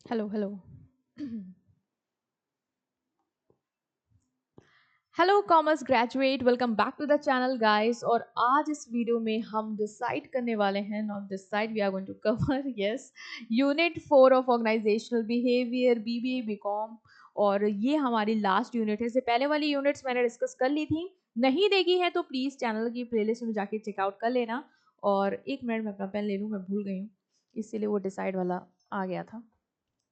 Hello hello hello commerce graduate, welcome back to the channel guys. और आज इस video में हम डिसाइड करने वाले हैं, not decide, we are going to cover yes unit 4 of organisational behaviour BBA BCom. और ये हमारी लास्ट यूनिट है। इससे पहले वाली यूनिट्स मैंने डिस्कस कर ली थी, नहीं देखी है तो प्लीज़ चैनल की प्लेलिस्ट में जाके चेकआउट कर लेना। और एक मिनट में अपना पेन ले लूँ, मैं भूल गई हूँ, इसीलिए वो डिसाइड वाला आ गया था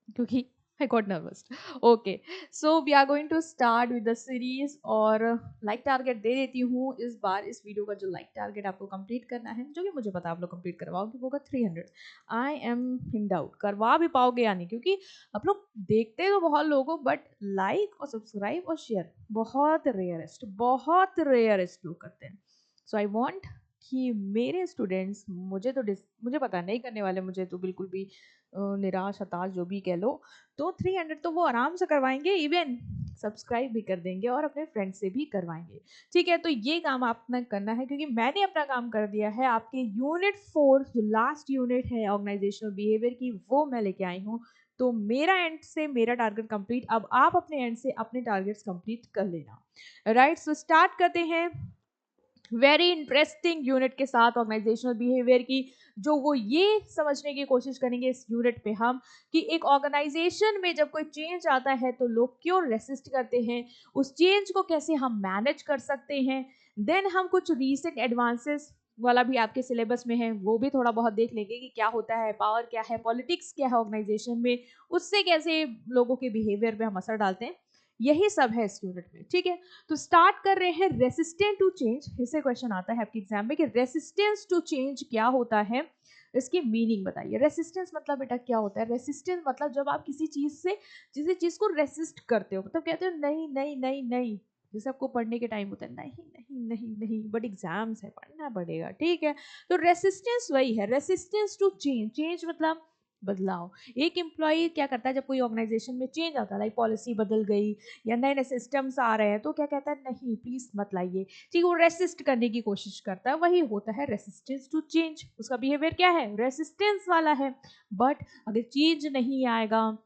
क्योंकि I got nervous. Okay, so we are going to start with the series। और लाइक टारगेट दे देती हूँ इस बार। इस वीडियो का जो लाइक टारगेट आपको कंप्लीट करना है, जो कि मुझे पता आप लोग कंप्लीट करवाओगे, वो होगा 300। आई एम इन डाउट करवा भी पाओगे या नहीं, क्योंकि आप लोग देखते तो बहुत लोगों, बट लाइक और सब्सक्राइब और शेयर बहुत रेयरेस्ट लोग करते हैं। सो आई वॉन्ट कि मेरे स्टूडेंट्स, मुझे पता नहीं करने वाले, मुझे तो बिल्कुल भी निराश हताश जो भी कह लो, तो 300 तो वो आराम से करवाएंगे, इवन सब्सक्राइब भी कर देंगे और अपने फ्रेंड से भी करवाएंगे। ठीक है, तो ये काम आपने करना है, क्योंकि मैंने अपना काम कर दिया है। आपके यूनिट 4 जो लास्ट यूनिट है ऑर्गेनाइजेशनल बिहेवियर की, वो मैं लेके आई हूँ। तो मेरा एंड से मेरा टारगेट कंप्लीट, अब आप अपने एंड से अपने टारगेट्स कंप्लीट कर लेना। राइट, सो स्टार्ट करते हैं वेरी इंटरेस्टिंग यूनिट के साथ ऑर्गेनाइजेशनल बिहेवियर की। जो वो ये समझने की कोशिश करेंगे इस यूनिट पे हम, कि एक ऑर्गेनाइजेशन में जब कोई चेंज आता है तो लोग क्यों रेसिस्ट करते हैं, उस चेंज को कैसे हम मैनेज कर सकते हैं। देन हम कुछ रीसेंट एडवांसेस वाला भी आपके सिलेबस में है, वो भी थोड़ा बहुत देख लेंगे कि क्या होता है, पावर क्या है, पॉलिटिक्स क्या है ऑर्गेनाइजेशन में, उससे कैसे लोगों के बिहेवियर पे हम असर डालते हैं। यही सब है इस यूनिट में। ठीक है, तो स्टार्ट कर रहे हैं रेसिस्टेंट टू चेंज। इससे क्वेश्चन आता है आपके एग्जाम में कि रेसिस्टेंस टू चेंज क्या होता है, इसकी मीनिंग बताइए। रेसिस्टेंस मतलब बेटा क्या होता है? रेसिस्टेंस मतलब जब आप किसी चीज को रेसिस्ट करते हो, मतलब कहते हो नहीं नहीं नहीं नहीं, जैसे आपको पढ़ने के टाइम होता है नहीं नहीं नहीं नहीं, बट एग्जाम्स है, पढ़ना पड़ेगा। ठीक है, तो रेसिस्टेंस वही है, रेसिस्टेंस टू चेंज। चेंज मतलब बदलाव। एक एम्प्लॉय क्या करता है जब कोई ऑर्गेनाइजेशन में चेंज आता है, लाइक पॉलिसी बदल गई या नए नए सिस्टम्स आ रहे हैं, तो क्या कहता है, नहीं प्लीज मत लाइए। ठीक, वो रेसिस्ट करने की कोशिश करता है, वही होता है रेसिस्टेंस टू चेंज। उसका बिहेवियर क्या है? रेसिस्टेंस वाला है। बट अगर चेंज नहीं आएगा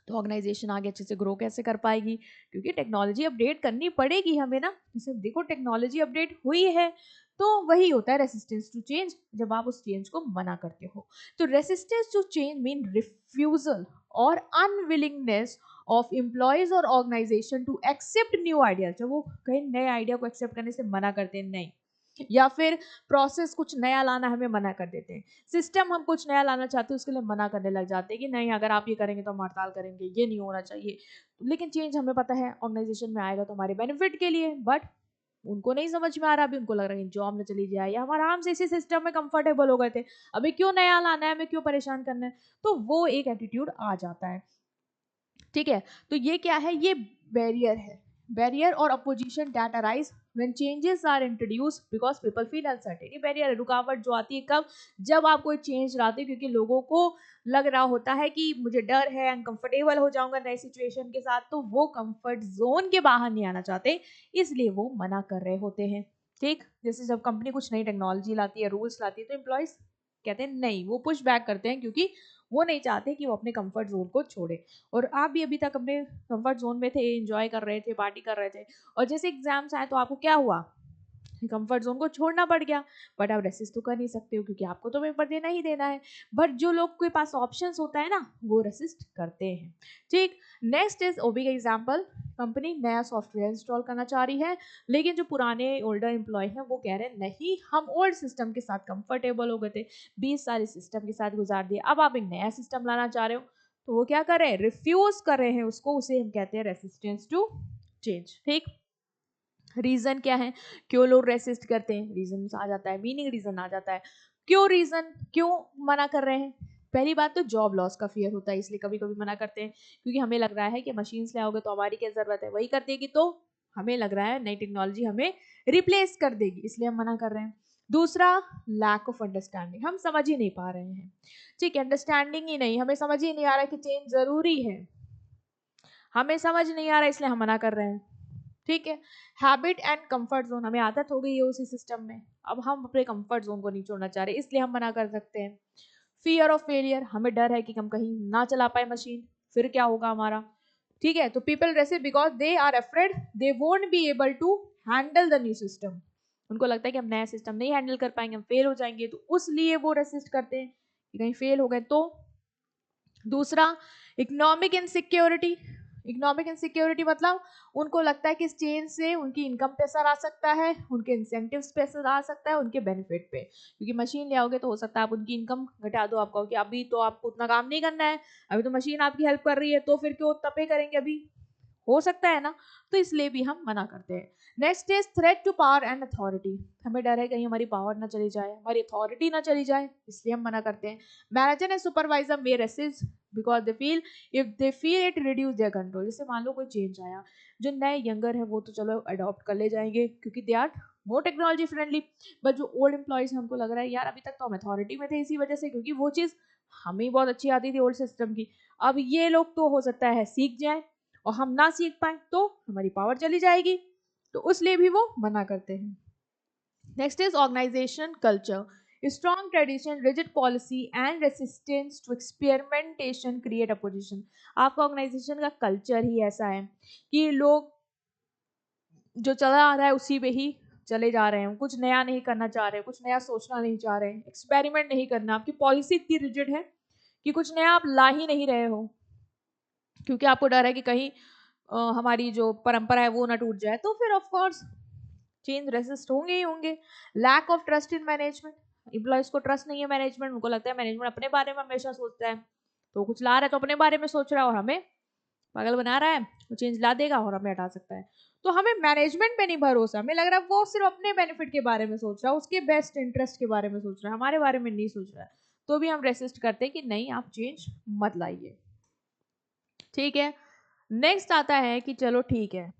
तो ऑर्गेनाइजेशन आगे अच्छे से ग्रो कैसे कर पाएगी? क्योंकि टेक्नोलॉजी अपडेट करनी पड़ेगी हमें ना। जैसे देखो टेक्नोलॉजी अपडेट हुई है, तो वही होता है रेसिस्टेंस टू चेंज, जब आप उस चेंज को मना करते हो। तो resistance to change mean refusal और अनविलिंगनेस ऑफ एम्प्लॉयज और organisation to accept new ideas. जब वो कहीं नए आइडिया को एक्सेप्ट करने से मना करते हैं, नहीं, या फिर प्रोसेस कुछ नया लाना हमें मना कर देते हैं, सिस्टम हम कुछ नया लाना चाहते हैं उसके लिए मना करने लग जाते हैं कि नहीं, अगर आप ये करेंगे तो हम हड़ताल करेंगे, ये नहीं होना चाहिए। लेकिन चेंज हमें पता है ऑर्गेनाइजेशन में आएगा तो हमारे बेनिफिट के लिए, बट उनको नहीं समझ में आ रहा। अभी उनको लग रहा है कि जॉब में चली जाए, या हम आराम से इसी सिस्टम में कंफर्टेबल हो गए थे, अभी क्यों नया लाना है, हमें क्यों परेशान करना है। तो वो एक एटीट्यूड आ जाता है। ठीक है, तो ये क्या है? ये बैरियर है। बैरियर और opposition that arise when changes are introduce because people feel uncertainty. Barrier है, रुकावट जो आती है कब? जब आप कोई चेंज लाते हो, क्योंकि लोगों को लग रहा होता है कि मुझे डर है, अनकंफर्टेबल हो जाऊंगा नई सिचुएशन के साथ, तो वो कंफर्ट जोन के बाहर नहीं आना चाहते, इसलिए वो मना कर रहे होते हैं। ठीक, जैसे जब कंपनी कुछ नई टेक्नोलॉजी लाती है, रूल्स लाती है, तो एम्प्लॉयज कहते हैं नहीं, वो पुश बैक करते हैं, क्योंकि वो नहीं चाहते कि वो अपने कंफर्ट जोन को छोड़े। और आप भी अभी तक अपने कंफर्ट जोन में थे, एंजॉय कर रहे थे, पार्टी कर रहे थे, और जैसे एग्जाम्स आए तो आपको क्या हुआ? कंफर्ट जोन को छोड़ना पड़ गया। बट आप रेसिस्ट तो कर नहीं सकते हो, क्योंकि आपको तो पेपर देना ही देना है। बट जो लोग के पास ऑप्शंस होता है ना, वो रेसिस्ट करते हैं। ठीक, नेक्स्ट इज ओबी का एग्जांपल। कंपनी नया सॉफ्टवेयर इंस्टॉल करना चाह रही है, लेकिन जो पुराने ओल्डर एम्प्लॉय हैं वो कह रहे हैं नहीं, हम ओल्ड सिस्टम के साथ कंफर्टेबल हो गए थे, 20 साल इस सिस्टम के साथ गुजार दिए, अब आप एक नया सिस्टम लाना चाह रहे हो। तो वो क्या कर रहे हैं? रिफ्यूज कर रहे हैं उसको। उसे हम कहते हैं रेसिस्टेंस टू चेंज। ठीक, रीजन क्या है क्यों लोग रेसिस्ट करते हैं? रीजन आ जाता है, मीनिंग रीजन आ जाता है। क्यों रीजन, क्यों मना कर रहे हैं? पहली बात तो जॉब लॉस का फियर होता है, इसलिए कभी कभी मना करते हैं, क्योंकि हमें लग रहा है कि मशीन ले आओगे तो हमारी क्या जरूरत है, वही कर देगी, तो हमें लग रहा है नई टेक्नोलॉजी हमें रिप्लेस कर देगी, इसलिए हम मना कर रहे हैं। दूसरा, लैक ऑफ अंडरस्टैंडिंग, हम समझ ही नहीं पा रहे हैं। ठीक है, अंडरस्टैंडिंग ही नहीं, हमें समझ ही नहीं आ रहा है कि चेंज जरूरी है, हमें समझ नहीं आ रहा है, इसलिए हम मना कर रहे हैं। ठीक है, हैबिट एंड कंफर्ट जोन, हमें आदत हो गई है उसी सिस्टम में, अब हम अपने कंफर्ट जोन को नहीं छोड़ना चाह रहे, इसलिए हम मना कर सकते हैं। फियर ऑफ फेलियर, हमें डर है कि हम कहीं ना चला पाए मशीन, फिर क्या होगा हमारा, ठीक है। तो people resist because they are afraid they won't be able to handle the new system, उनको लगता है कि हम नया सिस्टम नहीं हैंडल कर पाएंगे, हम फेल हो जाएंगे, तो उसलिए वो रेसिस्ट करते हैं कि कहीं फेल हो गए तो। दूसरा, इकोनॉमिक इनसिक्योरिटी, इकोनॉमिक इनसिक्योरिटी मतलब उनको लगता है कि इस चेंज से उनकी इनकम पे असर आ सकता है, उनके इंसेंटिव्स पे असर आ सकता है, उनके बेनिफिट पे, क्योंकि मशीन ले आओगे तो हो सकता है आप उनकी इनकम घटा दो, आप कहो कि अभी तो आपको उतना काम नहीं करना है, अभी तो मशीन आपकी हेल्प कर रही है, तो फिर क्यों तपे करेंगे, अभी हो सकता है ना, तो इसलिए भी हम मना करते हैं। Next is threat to power and authority, हमें डर है कहीं हमारी पावर ना चली जाए, हमारी अथॉरिटी ना चली जाए, इसलिए हम मना करते हैं। Manager and supervisor may resist because they feel if they feel it reduce their control, जैसे मान लो कोई चेंज आया, जो नए यंगर है वो तो चलो अडॉप्ट कर ले जाएंगे क्योंकि they are more technology friendly, but जो ओल्ड एम्प्लॉयज है उनको लग रहा है यार अभी तक तो हम अथॉरिटी में थे इसी वजह से, क्योंकि वो चीज़ हमें बहुत अच्छी आती थी ओल्ड सिस्टम की, अब ये लोग तो हो सकता है सीख जाए और हम ना सीख पाए तो हमारी पावर चली जाएगी, तो उसलिए भी वो मना करते हैं। Next is organisation culture, strong tradition rigid policy and resistance to experimentation create opposition, आपका ऑर्गेनाइजेशन का कल्चर ही ऐसा है कि लोग जो चला आ रहा है उसी पे ही चले जा रहे हैं, कुछ नया नहीं करना चाह रहे, कुछ नया सोचना नहीं चाह रहे, एक्सपेरिमेंट नहीं करना, आपकी पॉलिसी इतनी रिजिड है कि कुछ नया आप ला ही नहीं रहे हो, क्योंकि आपको डर है कि कहीं हमारी जो परंपरा है वो ना टूट जाए, तो फिर ऑफ कोर्स चेंज रेसिस्ट होंगे ही होंगे। Lack of trust in management, employees को ट्रस्ट नहीं है मैनेजमेंट, उनको लगता है मैनेजमेंट अपने बारे में हमेशा सोचता है, तो कुछ ला रहा है तो अपने बारे में सोच रहा है और हमें पागल बना रहा है, वो चेंज ला देगा और हमें हटा सकता है, तो हमें मैनेजमेंट पे नहीं भरोसा, हमें लग रहा है वो सिर्फ अपने बेनिफिट के बारे में सोच रहा है, उसके बेस्ट इंटरेस्ट के बारे में सोच रहा है, हमारे बारे में नहीं सोच रहा है, तो भी हम रेसिस्ट करते हैं कि नहीं आप चेंज मत लाइए, ठीक है। नेक्स्ट आता है कि चलो ठीक है,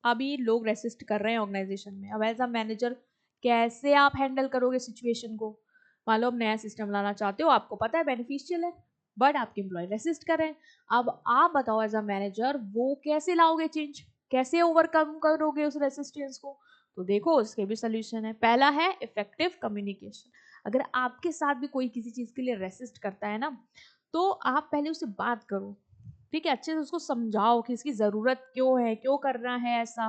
अभी लोग रेसिस्ट कर रहे हैं ऑर्गेनाइजेशन में, अब एज अ मैनेजर कैसे आप हैंडल करोगे सिचुएशन को, मान लो आप नया सिस्टम लाना चाहते हो, आपको पता है बेनिफिशियल है, बट आपके एम्प्लॉय रेसिस्ट कर रहे हैं, अब आप बताओ एज अ मैनेजर वो कैसे लाओगे चेंज, कैसे ओवरकम करोगे उस रेसिस्टेंस को, तो देखो उसके भी सोल्यूशन है। पहला है इफेक्टिव कम्युनिकेशन, अगर आपके साथ भी कोई किसी चीज के लिए रेसिस्ट करता है ना, तो आप पहले उससे बात करो, ठीक है, अच्छे से उसको समझाओ कि इसकी जरूरत क्यों है, क्यों करना है ऐसा,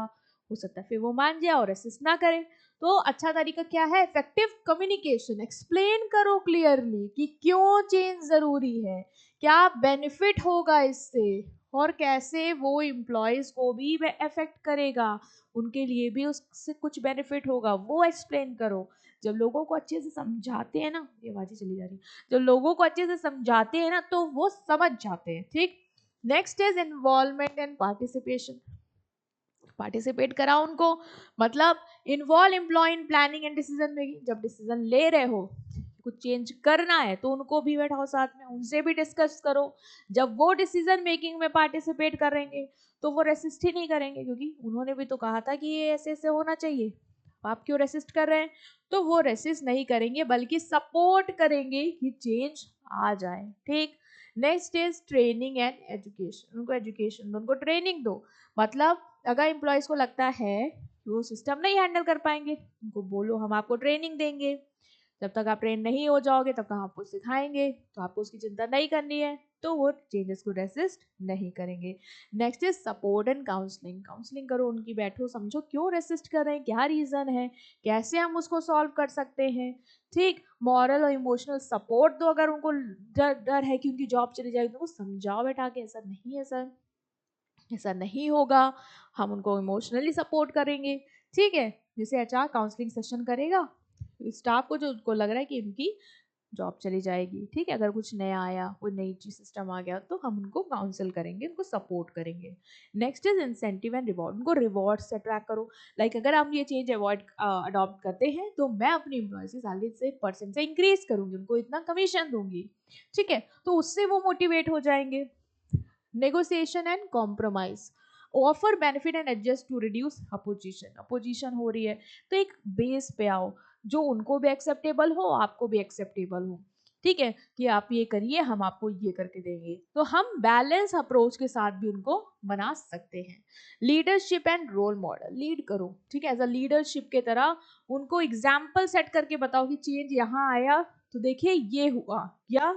हो सकता है फिर वो मान जाए और रेसिस्ट ना करे, तो अच्छा तरीका क्या है, इफेक्टिव कम्युनिकेशन, एक्सप्लेन करो क्लियरली कि क्यों चेंज जरूरी है, क्या बेनिफिट होगा इससे, और कैसे वो एम्प्लॉयज को भी अफेक्ट करेगा, उनके लिए भी उससे कुछ बेनिफिट होगा, वो एक्सप्लेन करो। जब लोगों को अच्छे से समझाते हैं ना, ये आवाज़ें चली जा रही है, जब लोगों को अच्छे से समझाते हैं ना तो वो समझ जाते हैं, ठीक। Next is involvement and participation, participate कराओ उनको, मतलब involve employee in planning and decision making, जब डिसीजन ले रहे हो कुछ चेंज करना है तो उनको भी बैठाओ साथ में, उनसे भी डिस्कस करो, जब वो डिसीजन मेकिंग में पार्टिसिपेट करेंगे तो वो रेसिस्ट ही नहीं करेंगे, क्योंकि उन्होंने भी तो कहा था कि ये ऐसे ऐसे होना चाहिए, आप क्यों रेसिस्ट कर रहे हैं, तो वो रेसिस्ट नहीं करेंगे बल्कि सपोर्ट करेंगे कि चेंज आ जाए, ठीक। Next is training and education, उनको एजुकेशन दो, उनको ट्रेनिंग दो, मतलब अगर एम्प्लॉयज को लगता है कि वो सिस्टम नहीं हैंडल कर पाएंगे, उनको बोलो हम आपको ट्रेनिंग देंगे, जब तक आप ट्रेन नहीं हो जाओगे तब तक आपको सिखाएंगे, तो आपको उसकी चिंता नहीं करनी है, तो वो चेंजेस को रेसिस्ट नहीं करेंगे। Next is support and counselling, counselling करो उनकी, बैठो समझो क्यों रेसिस्ट कर रहे हैं, क्या रीजन है, कैसे हम उसको सॉल्व कर सकते हैं, ठीक। मॉरल और इमोशनल सपोर्ट दो, अगर उनको डर है कि उनकी जॉब चली जाएगी तो वो समझाओ बैठा के ऐसा नहीं है सर, ऐसा नहीं होगा, हम उनको इमोशनली सपोर्ट करेंगे, ठीक है। जैसे एचआर काउंसलिंग सेशन करेगा स्टाफ को जो उनको लग रहा है कि उनकी जॉब चली जाएगी, ठीक है, अगर कुछ नया आया, कोई नई चीज सिस्टम आ गया, तो हम उनको काउंसिल करेंगे, उनको सपोर्ट करेंगे। Next is incentive and reward, उनको रिवॉर्ड से अट्रैक्ट करो, लाइक अगर हम ये चेंज अडॉप्ट करते हैं तो मैं अपनी एम्प्लॉयज की सैलरी से परसेंट से इंक्रीज करूंगी, उनको इतना कमीशन दूंगी, ठीक है, तो उससे वो मोटिवेट हो जाएंगे। Negotiation and compromise, offer benefit and adjust to reduce opposition, opposition हो रही है तो एक बेस पे आओ जो उनको भी एक्सेप्टेबल हो, आपको भी एक्सेप्टेबल हो, ठीक है, कि आप ये करिए हम आपको ये करके देंगे, तो हम बैलेंस अप्रोच के साथ भी उनको बना सकते हैं। Leadership and role model, lead करो, ठीक है, एज अ लीडरशिप के तरह उनको एग्जाम्पल सेट करके बताओ कि चेंज यहाँ आया तो देखिए ये हुआ, या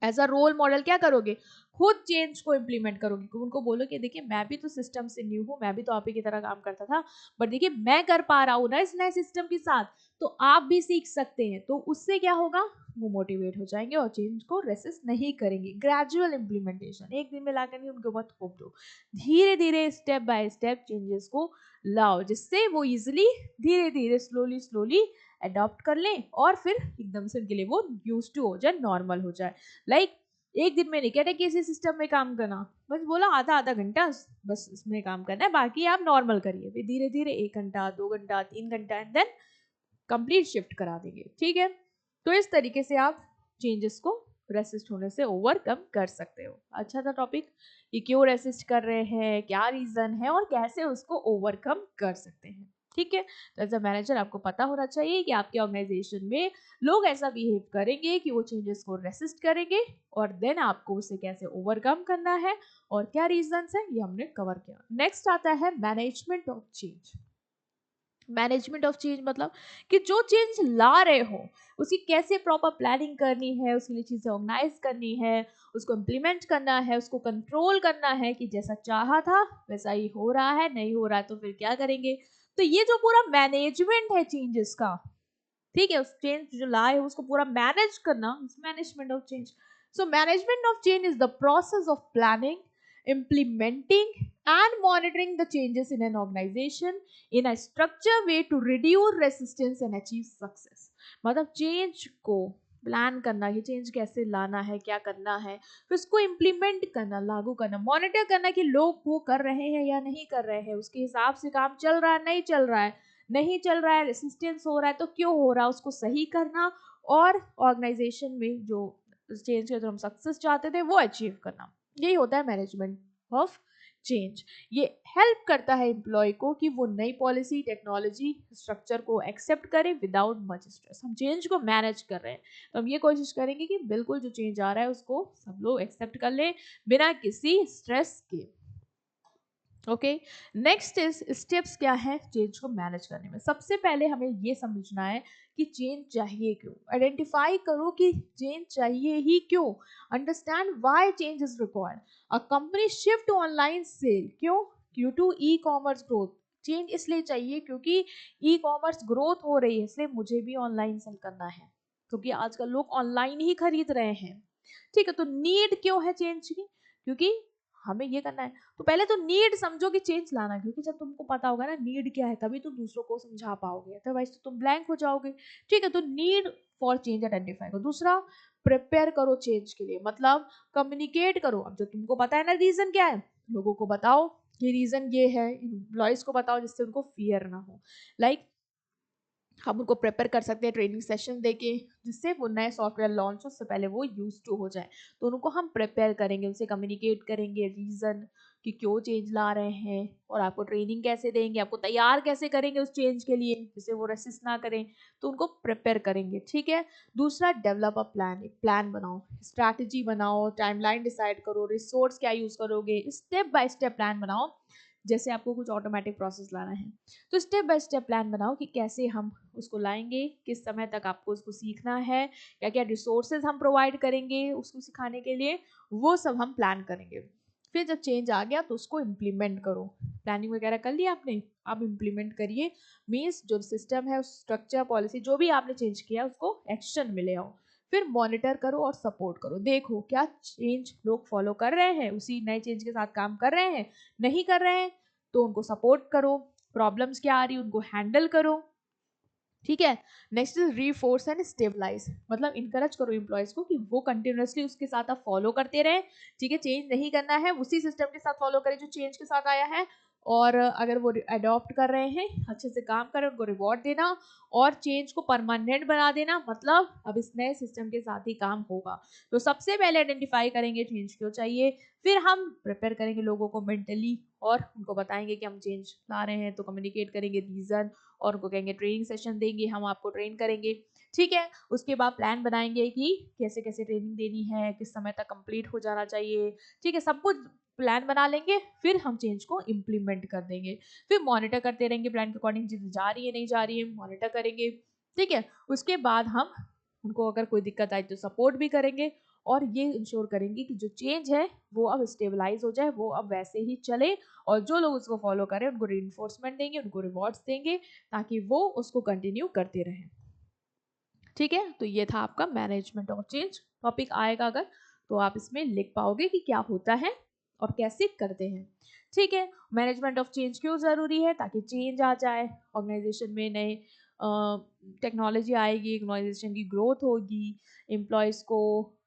एज अ रोल मॉडल क्या करोगे, खुद चेंज को इम्प्लीमेंट करोगे, उनको बोलो कि देखिए मैं भी तो सिस्टम से न्यू हूँ, मैं भी तो आप ही की तरह काम करता था, बट देखिए मैं कर पा रहा हूँ ना इस नए सिस्टम के साथ, तो आप भी सीख सकते हैं। तो उससे क्या होगा, वो मोटिवेट हो जाएंगे और चेंज को रेसिस्ट नहीं करेंगे। ग्रेजुअल इम्प्लीमेंटेशन, एक दिन में लाकर नहीं उनको मत थोप दो, धीरे धीरे स्टेप बाय स्टेप चेंजेस को लाओ, जिससे वो इजिली धीरे धीरे स्लोली स्लोली अडॉप्ट कर लें और फिर एकदम से उनके लिए वो यूज टू हो जाए, नॉर्मल हो जाए। लाइक एक दिन में नहीं कहते कि इसी सिस्टम में काम करना, बस बोला आधा आधा घंटा बस इसमें काम करना है, बाकी आप नॉर्मल करिए, फिर धीरे धीरे 1 घंटा 2 घंटा 3 घंटा एंड देन कंप्लीट शिफ्ट करा देंगे। ठीक है, तो इस तरीके से आप चेंजेस को रेसिस्ट होने से ओवरकम कर सकते हो। अच्छा था टॉपिक, ये क्यों रेसिस्ट कर रहे हैं, क्या रीजन है और कैसे उसको ओवरकम कर सकते हैं। ठीक है, तो एज अ मैनेजर आपको पता होना चाहिए कि आपके ऑर्गेनाइजेशन में लोग ऐसा बिहेव करेंगे कि वो चेंजेस को रेसिस्ट करेंगे, और देन आपको उसे कैसे ओवरकम करना है और क्या रीजंस है, ये हमने कवर किया। नेक्स्ट आता है management of change. Management of change मतलब कि जो चेंज ला रहे हो उसकी कैसे प्रॉपर प्लानिंग करनी है, उसके लिए चीजें ऑर्गेनाइज करनी है, उसको इम्प्लीमेंट करना है, उसको कंट्रोल करना है कि जैसा चाहा था वैसा ही हो रहा है, नहीं हो रहा है तो फिर क्या करेंगे। तो ये जो पूरा मैनेजमेंट है चेंजेस का, ठीक है, उस चेंज जो लाए हो उसको पूरा मैनेज करना, management of change. So management of change is the process of planning, implementing and monitoring the changes in an organization in a structured way to reduce resistance and achieve success। मतलब change को plan करना, ये change कैसे लाना है, क्या करना है, फिर उसको इम्प्लीमेंट करना, लागू करना, मॉनिटर करना कि लोग वो कर रहे हैं या नहीं कर रहे हैं, उसके हिसाब से काम चल रहा है नहीं चल रहा है, नहीं चल रहा है रेसिस्टेंस हो रहा है तो क्यों हो रहा है, उसको सही करना, और ऑर्गेनाइजेशन में जो चेंज के जो हम सक्सेस चाहते थे वो अचीव करना। यही होता है मैनेजमेंट ऑफ चेंज। ये हेल्प करता है एम्प्लॉय को कि वो नई पॉलिसी, टेक्नोलॉजी, स्ट्रक्चर को एक्सेप्ट करे विदाउट मच स्ट्रेस। हम चेंज को मैनेज कर रहे हैं तो हम ये कोशिश करेंगे कि बिल्कुल जो चेंज आ रहा है उसको सब लोग एक्सेप्ट कर ले बिना किसी स्ट्रेस के। ओके, नेक्स्ट इज स्टेप्स क्या है चेंज को मैनेज करने में। सबसे पहले हमें ये समझना है कि चेंज चाहिए क्यों, आइडेंटिफाई करो कि चेंज चाहिए ही क्यों, understand why change is required. A company shift online sale, क्यों, due to e commerce growth. Change इसलिए चाहिए क्योंकि ई कॉमर्स ग्रोथ हो रही है, इसलिए मुझे भी ऑनलाइन सेल करना है, क्योंकि आजकल लोग ऑनलाइन ही खरीद रहे हैं। ठीक है, तो नीड क्यों है चेंज की, क्योंकि हमें ये करना है। तो पहले तो नीड समझो कि चेंज लाना, क्योंकि जब तुमको पता होगा ना नीड क्या है तभी तुम दूसरों को समझा पाओगे, अदरवाइज तो तुम ब्लैंक हो जाओगे। ठीक है, तो नीड फॉर चेंज आइडेंटिफाई करो। दूसरा, प्रिपेयर करो चेंज के लिए, मतलब कम्युनिकेट करो। अब जो तुमको पता है ना रीजन क्या है, लोगों को बताओ कि रीजन ये है, एम्प्लॉयज को बताओ जिससे उनको फियर ना हो। लाइक हम उनको प्रिपेयर कर सकते हैं ट्रेनिंग सेशन देके, जिससे वो नए सॉफ्टवेयर लॉन्च हो उससे पहले वो यूज टू हो जाए। तो उनको हम प्रिपेयर करेंगे, उनसे कम्युनिकेट करेंगे रीज़न कि क्यों चेंज ला रहे हैं, और आपको ट्रेनिंग कैसे देंगे, आपको तैयार कैसे करेंगे उस चेंज के लिए जिससे वो रेसिस्ट ना करें, तो उनको प्रिपेयर करेंगे। ठीक है, दूसरा, डेवलप अ प्लान। एक प्लान बनाओ, स्ट्रैटेजी बनाओ, टाइमलाइन डिसाइड करो, रिसोर्स क्या यूज करोगे, स्टेप बाय स्टेप प्लान बनाओ। जैसे आपको कुछ ऑटोमेटिक प्रोसेस लाना है तो स्टेप बाय स्टेप प्लान बनाओ कि कैसे हम उसको लाएंगे, किस समय तक आपको उसको सीखना है, क्या क्या रिसोर्सेज हम प्रोवाइड करेंगे उसको सिखाने के लिए, वो सब हम प्लान करेंगे। फिर जब चेंज आ गया तो उसको इम्प्लीमेंट करो। प्लानिंग वगैरह कर लिया आपने, अब इम्प्लीमेंट करिए। मीन्स जो सिस्टम है, स्ट्रक्चर, पॉलिसी जो भी आपने चेंज किया उसको एक्शन में ले आओ। फिर मॉनिटर करो और सपोर्ट करो, देखो क्या चेंज लोग फॉलो कर रहे हैं, उसी नए चेंज के साथ काम कर रहे हैं, नहीं कर रहे हैं तो उनको सपोर्ट करो, प्रॉब्लम्स क्या आ रही है उनको हैंडल करो। ठीक है, नेक्स्ट इज रीफोर्स एंड स्टेबलाइज, मतलब इनकरेज करो एम्प्लॉयज को कि वो कंटिन्यूअसली उसके साथ आप फॉलो करते रहे। ठीक है, चेंज नहीं करना है, उसी सिस्टम के साथ फॉलो करें जो चेंज के साथ आया है, और अगर वो अडॉप्ट कर रहे हैं अच्छे से काम करें, उनको रिवॉर्ड देना और चेंज को परमानेंट बना देना, मतलब अब इस नए सिस्टम के साथ ही काम होगा। तो सबसे पहले आइडेंटिफाई करेंगे चेंज क्यों चाहिए, फिर हम प्रिपेयर करेंगे लोगों को मेंटली और उनको बताएंगे कि हम चेंज ला रहे हैं, तो कम्युनिकेट करेंगे रीजन और उनको कहेंगे ट्रेनिंग सेशन देंगे, हम आपको ट्रेन करेंगे। ठीक है, उसके बाद प्लान बनाएंगे कि कैसे कैसे ट्रेनिंग देनी है, किस समय तक कंप्लीट हो जाना चाहिए। ठीक है, सब कुछ प्लान बना लेंगे, फिर हम चेंज को इम्प्लीमेंट कर देंगे। फिर मॉनिटर करते रहेंगे प्लान के अकॉर्डिंग, चीजें जा रही है नहीं जा रही है, मॉनिटर करेंगे। ठीक है, उसके बाद हम उनको अगर कोई दिक्कत आई तो सपोर्ट भी करेंगे, और ये इंश्योर करेंगे कि जो चेंज है वो अब स्टेबलाइज हो जाए, वो अब वैसे ही चले, और जो लोग उसको फॉलो करें उनको रीइंफोर्समेंट देंगे, उनको रिवॉर्ड्स देंगे, ताकि वो उसको कंटिन्यू करते रहें। ठीक है, तो ये था आपका मैनेजमेंट ऑफ चेंज। टॉपिक आएगा अगर तो आप इसमें लिख पाओगे कि क्या होता है और कैसे करते हैं। ठीक है, मैनेजमेंट ऑफ चेंज क्यों ज़रूरी है? ताकि चेंज आ जाए ऑर्गेनाइजेशन में, नए टेक्नोलॉजी आएगी, ऑर्गेनाइजेशन की ग्रोथ होगी, एम्प्लॉयज़ को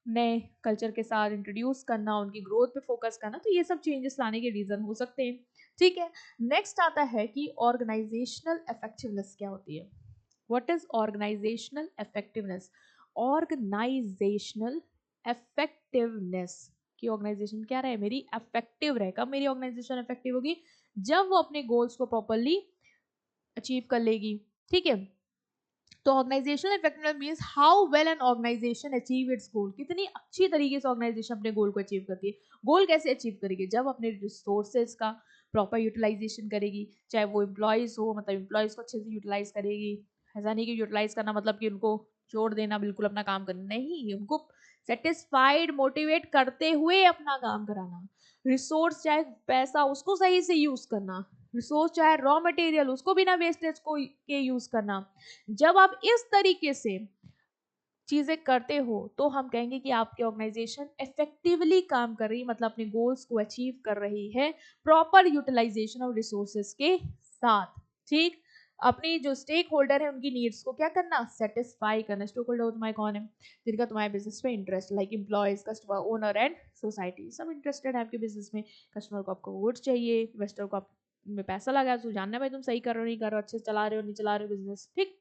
नए कल्चर के साथ इंट्रोड्यूस करना, उनकी ग्रोथ पे फोकस करना, तो ये सब चेंजेस लाने के रीज़न हो सकते हैं। ठीक है, नेक्स्ट आता है कि ऑर्गेनाइजेशनल इफेक्टिवनेस क्या होती है। What is organizational effectiveness? Organizational effectiveness कि ऑर्गेनाइजेशन क्या रहे, मेरी इफेक्टिव रहे। कब मेरी ऑर्गेनाइजेशन इफेक्टिव होगी? जब वो अपने गोल्स को प्रॉपरली अचीव कर लेगी। ठीक है, तो organisational effectiveness means how well an organisation achieve its goal, कितनी अच्छी तरीके से ऑर्गेनाइजेशन अपने गोल को अचीव करती है। गोल कैसे अचीव करेगी? जब अपने रिसोर्सेज का प्रॉपर यूटिलाइजेशन करेगी, चाहे वो एम्प्लॉयज़ हो, मतलब एम्प्लॉयज़ को अच्छे से यूटिलाइज करेगी। ऐसा नहीं कि यूटिलाइज करना मतलब कि उनको छोड़ देना, बिल्कुल अपना काम करना नहीं, उनको सेटिस्फाइड मोटिवेट करते हुए अपना काम कराना। रिसोर्स चाहे पैसा, उसको सही से यूज करना। रिसोर्स चाहे रॉ मटेरियल, उसको बिना वेस्टेज को के यूज करना। जब आप इस तरीके से चीजें करते हो तो हम कहेंगे कि आपकी ऑर्गेनाइजेशन इफेक्टिवली काम कर रही है, मतलब अपने गोल्स को अचीव कर रही है प्रॉपर यूटिलाइजेशन ऑफ रिसोर्सेज के साथ। ठीक, अपनी जो स्टेक होल्डर है उनकी नीड्स को क्या करना, सेटिस्फाई करना। स्टेक होल्डर तुम्हारे कौन है? जिनका तुम्हारे बिजनेस में interest, like employees, customer, owner and society, सब इंटरेस्टेड है आपके बिजनेस में। कस्टमर को आपको गुड्स चाहिए, इन्वेस्टर को आप में पैसा लगा, तो जानना भाई तुम सही कर रहे हो नहीं कर रहे हो, अच्छे से चला रहे हो नहीं चला रहे हो बिजनेस। ठीक,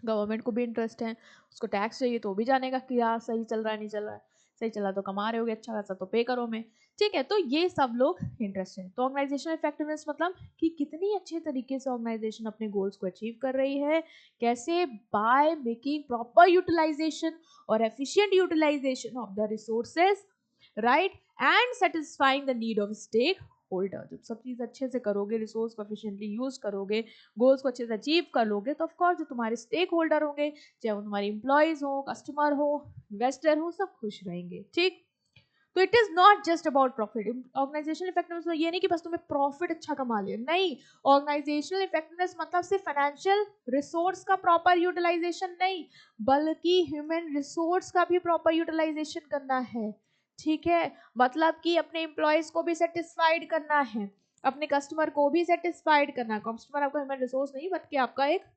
गवर्नमेंट को भी इंटरेस्ट है, उसको टैक्स चाहिए तो भी जानेगा कि हाँ सही चल रहा है नहीं चल रहा है, सही चला तो कमा रहे होगे अच्छा खासा तो पे करो मैं। ठीक है, तो ये सब लोग इंटरेस्ट है। तो ऑर्गेनाइजेशनल इफेक्टिवनेस मतलब कि कितनी अच्छे तरीके से ऑर्गेनाइजेशन अपने गोल्स को अचीव कर रही है। कैसे? बाय मेकिंग प्रॉपर यूटिलाइजेशन और efficient utilisation of the resources, right, and satisfying the need of stakeholder. जब सब चीज़ अच्छे से करोगे, रिसोर्स को एफिशिएंटली यूज करोगे, गोल्स को अच्छे से अचीव कर लोगे, तो ऑफकोर्स जो तुम्हारे स्टेक होल्डर होंगे, चाहे वो तुम्हारे एम्प्लॉयज हो, कस्टमर हो, इन्वेस्टर हो, सब खुश रहेंगे। ठीक, तो it is not just about profit. Organisational effectiveness में ये नहीं कि बस तुम्हें प्रॉफिट अच्छा कमा लिया, नहीं। ऑर्गेनाइजेशनल इफेक्टिवनेस मतलब सिर्फ फाइनेंशियल रिसोर्स का प्रॉपर यूटिलाइजेशन नहीं, बल्कि ह्यूमन रिसोर्स का भी प्रॉपर यूटिलाइजेशन करना है। ठीक है, मतलब कि अपने एम्प्लॉयज को भी सेटिस्फाइड करना है, अपने कस्टमर को भी सेटिस्फाइड करना है। कस्टमर आपका ह्यूमन रिसोर्स नहीं बल्कि आपका एक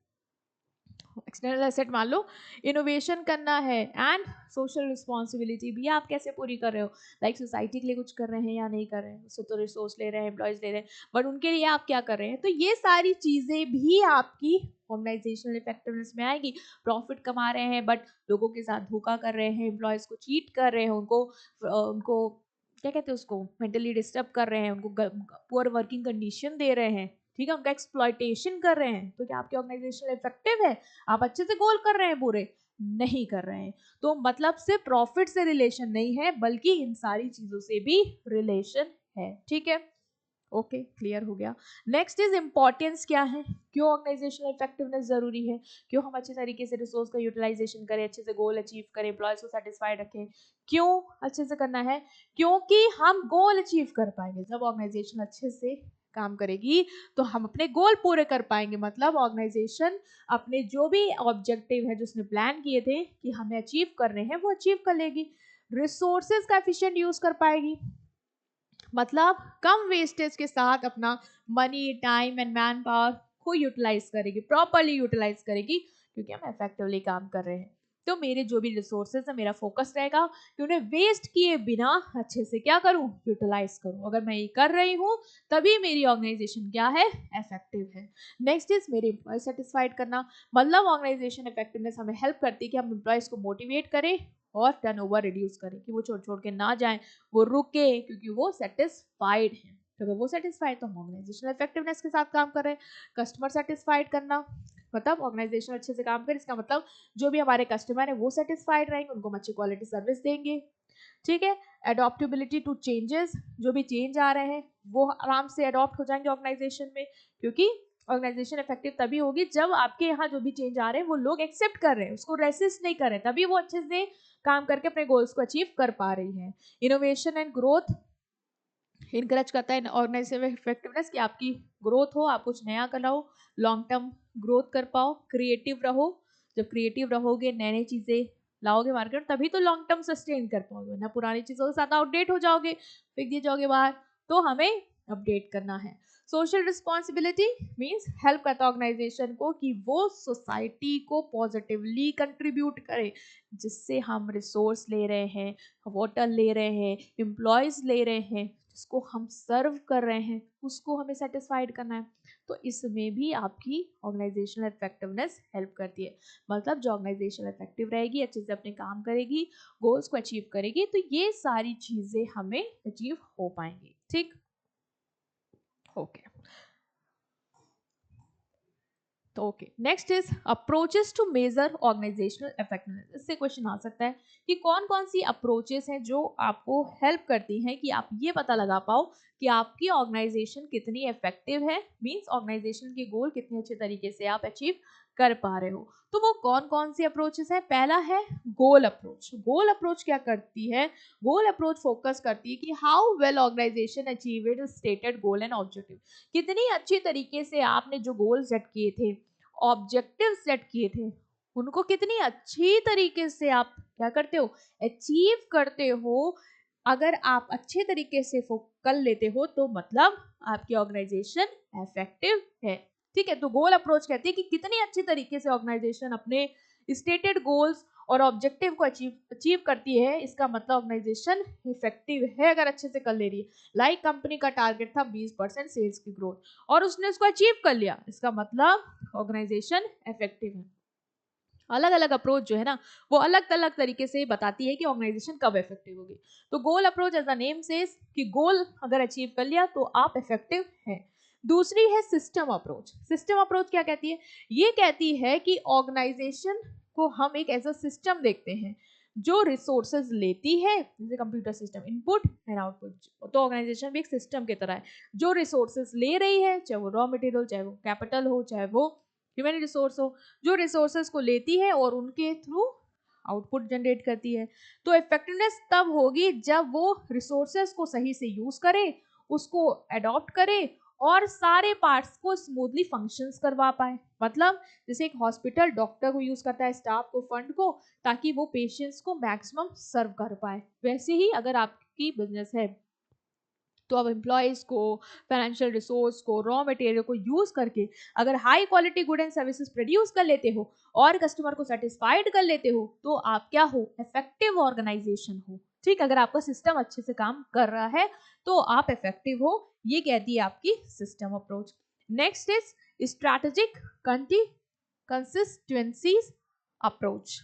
एक्सटर्नल एसेट मान लो। इनोवेशन करना है एंड सोशल रिस्पॉन्सिबिलिटी भी आप कैसे पूरी कर रहे हो, लाइक सोसाइटी के लिए कुछ कर रहे हैं या नहीं कर रहे हैं। उससे तो रिसोर्स ले रहे हैं, एम्प्लॉयज ले रहे हैं, बट उनके लिए आप क्या कर रहे हैं? तो ये सारी चीजें भी आपकी ऑर्गेनाइजेशनल इफेक्टिवनेस में आएगी। प्रॉफिट कमा रहे हैं बट लोगों के साथ धोखा कर रहे हैं, एम्प्लॉयज को चीट कर रहे हैं, उनको उनको क्या कहते हैं, उसको मेंटली डिस्टर्ब कर रहे हैं, उनको पुअर वर्किंग कंडीशन दे रहे हैं, ठीक है, उनका एक्सप्लॉइटेशन कर रहे हैं, तो क्या आपकी ऑर्गेनाइजेशन इफेक्टिव है? आप अच्छे से गोल कर रहे हैं पूरे? नहीं कर रहे हैं। तो मतलब सिर्फ प्रॉफिट से रिलेशन नहीं है, बल्कि इन सारी चीजों से भी रिलेशन है। ठीक है, ओके, क्लियर हो गया। नेक्स्ट इज इम्पोर्टेंस क्या है, क्यों ऑर्गेनाइजेशनल इफेक्टिवनेस जरूरी है, क्यों हम अच्छे तरीके से रिसोर्स का यूटिलाइजेशन करें, अच्छे से गोल अचीव करें, एम्प्लॉयज को सेटिस्फाइड रखें। क्यों अच्छे से करना है? क्योंकि हम गोल अचीव कर पाएंगे जब ऑर्गेनाइजेशन अच्छे से काम करेगी, तो हम अपने गोल पूरे कर पाएंगे। मतलब ऑर्गेनाइजेशन अपने जो भी ऑब्जेक्टिव है जो उसने प्लान किए थे कि हमें अचीव करने हैं, वो अचीव कर लेगी। रिसोर्सेज का एफिशिएंट यूज कर पाएगी, मतलब कम वेस्टेज के साथ अपना money, time and man power को यूटिलाइज करेगी, प्रॉपरली यूटिलाइज करेगी, क्योंकि हम इफेक्टिवली काम कर रहे हैं। तो मेरे जो भी रिसोर्सेज है, मेरा फोकस रहेगा कि उन्हें वेस्ट किए बिना अच्छे से क्या करूं, यूटिलाइज करूं। अगर मैं ये कर रही हूं तभी मेरी ऑर्गेनाइजेशन क्या है, इफेक्टिव है। नेक्स्ट इज मेरे एम्प्लॉय सेटिस्फाइड करना, मतलब ऑर्गेनाइजेशन इफेक्टिवनेस हमें हेल्प करती है कि हम एम्प्लॉयज को मोटिवेट करें और टर्नओवर रिड्यूस करें, कि वो छोड़ छोड़ के ना जाएं, वो रुके, क्योंकि वो सेटिस्फाइड है। तो अगर वो सेटिस्फाइड तो हम ऑर्गेनाइजेशनल इफेक्टिवनेस के साथ काम कर रहे हैं। कस्टमर सेटिस्फाइड करना मतलब ऑर्गेनाइजेशन अच्छे से काम करे, इसका मतलब जो भी हमारे कस्टमर है वो सेटिस्फाइड रहेंगे, उनको हम अच्छी क्वालिटी सर्विस देंगे। ठीक है, एडॉप्टेबिलिटी टू चेंजेस, जो भी चेंज आ रहे हैं वो आराम से अडॉप्ट हो जाएंगे ऑर्गेनाइजेशन में, क्योंकि ऑर्गेनाइजेशन इफेक्टिव तभी होगी जब आपके यहाँ जो भी चेंज आ रहे हैं वो लोग एक्सेप्ट कर रहे हैं, उसको रेसिस्ट नहीं कर रहे, तभी वो अच्छे से काम करके अपने गोल्स को अचीव कर पा रही है। इनोवेशन एंड ग्रोथ इनकरेज करता है ऑर्गेनाइजेशन इफेक्टिवनेस, कि आपकी ग्रोथ हो, आप कुछ नया कर रहो, लॉन्ग टर्म ग्रोथ कर पाओ, क्रिएटिव रहो। जब क्रिएटिव रहोगे, नई नई चीजें लाओगे मार्केट, तभी तो लॉन्ग टर्म सस्टेन कर पाओगे, ना पुरानी चीजों के साथ आउटडेट हो जाओगे, फेंक दिए जाओगे बाहर। तो हमें अपडेट करना है। सोशल रिस्पॉन्सिबिलिटी मीन्स हेल्प करता है ऑर्गेनाइजेशन को कि वो सोसाइटी को पॉजिटिवली कंट्रीब्यूट करे, जिससे हम रिसोर्स ले रहे हैं, वाटर ले रहे हैं, एम्प्लॉयज ले रहे हैं, जिसको हम सर्व कर रहे हैं उसको हमें सेटिस्फाइड करना है। तो इसमें भी आपकी ऑर्गेनाइजेशनल इफेक्टिवनेस हेल्प करती है। मतलब जो ऑर्गेनाइजेशन इफेक्टिव रहेगी, अच्छे से अपने काम करेगी, गोल्स को अचीव करेगी, तो ये सारी चीजें हमें अचीव हो पाएंगी। ठीक, ओके। तो okay, next is approaches to measure organisational effectiveness. इससे क्वेश्चन आ सकता है कि कौन कौन सी अप्रोचेस हैं जो आपको हेल्प करती हैं कि आप ये पता लगा पाओ कि आपकी ऑर्गेनाइजेशन कितनी इफेक्टिव है, मींस ऑर्गेनाइजेशन के गोल कितने अच्छे तरीके से आप अचीव कर पा रहे हो। तो वो कौन कौन सी अप्रोचेस है? पहला है गोल अप्रोच। गोल अप्रोच क्या करती है? गोल अप्रोच फोकस करती है कि how well organisation achieve it stated goal and objective. कितनी अच्छी तरीके से आपने जो गोल सेट किए थे, ऑब्जेक्टिव सेट किए थे, उनको कितनी अच्छी तरीके से आप क्या करते हो, अचीव करते हो। अगर आप अच्छे तरीके से कर लेते हो तो मतलब आपकी ऑर्गेनाइजेशन इफेक्टिव है। ठीक है, तो गोल अप्रोच कहती है कि कितनी अच्छी तरीके से ऑर्गेनाइजेशन अपने स्टेटेड गोल्स और ऑब्जेक्टिव को अचीव करती है, इसका मतलब ऑर्गेनाइजेशन इफेक्टिव है अगर अच्छे से कर ले रही है। लाइक कंपनी का टारगेट था 20% सेल्स की ग्रोथ और उसने उसको अचीव कर लिया, इसका मतलब ऑर्गेनाइजेशन इफेक्टिव है। अलग अलग अप्रोच जो है ना, वो अलग अलग तरीके से बताती है कि ऑर्गेनाइजेशन कब इफेक्टिव होगी। तो goal approach as a name says कि गोल अगर अचीव कर लिया तो आप इफेक्टिव हैं। दूसरी है सिस्टम अप्रोच। सिस्टम अप्रोच क्या कहती है? ये कहती है कि ऑर्गेनाइजेशन को हम एक एज अ सिस्टम देखते हैं जो रिसोर्सेज लेती है, जैसे computer system, input and output. तो ऑर्गेनाइजेशन भी एक सिस्टम की तरह है जो रिसोर्सेज ले रही है, चाहे वो रॉ मटेरियल, चाहे वो कैपिटल हो, चाहे वो ह्यूमन रिसोर्स हो, जो रिसोर्सेज को लेती है और उनके थ्रू आउटपुट जनरेट करती है। तो इफेक्टिवनेस तब होगी जब वो रिसोर्सेज को सही से यूज करे, उसको अडॉप्ट करे और सारे पार्ट्स को स्मूथली फंक्शंस करवा पाए। मतलब जैसे एक हॉस्पिटल डॉक्टर को यूज करता है, स्टाफ को, फंड को, ताकि वो पेशेंट्स को मैक्सिमम सर्व कर पाए, वैसे ही अगर आपकी बिजनेस है तो आप एम्प्लॉयज़ को, फाइनेंशियल रिसोर्स को, रॉ मटेरियल को यूज़ करके अगर high quality good and services produce कर लेते हो और कस्टमर को सेटिस्फाइड कर लेते हो, तो आप क्या हो? इफेक्टिव ऑर्गेनाइजेशन हो। ठीक, अगर आपका सिस्टम अच्छे से काम कर रहा है तो आप इफेक्टिव हो, ये कहती है आपकी system approach. Next is strategic consistencies approach.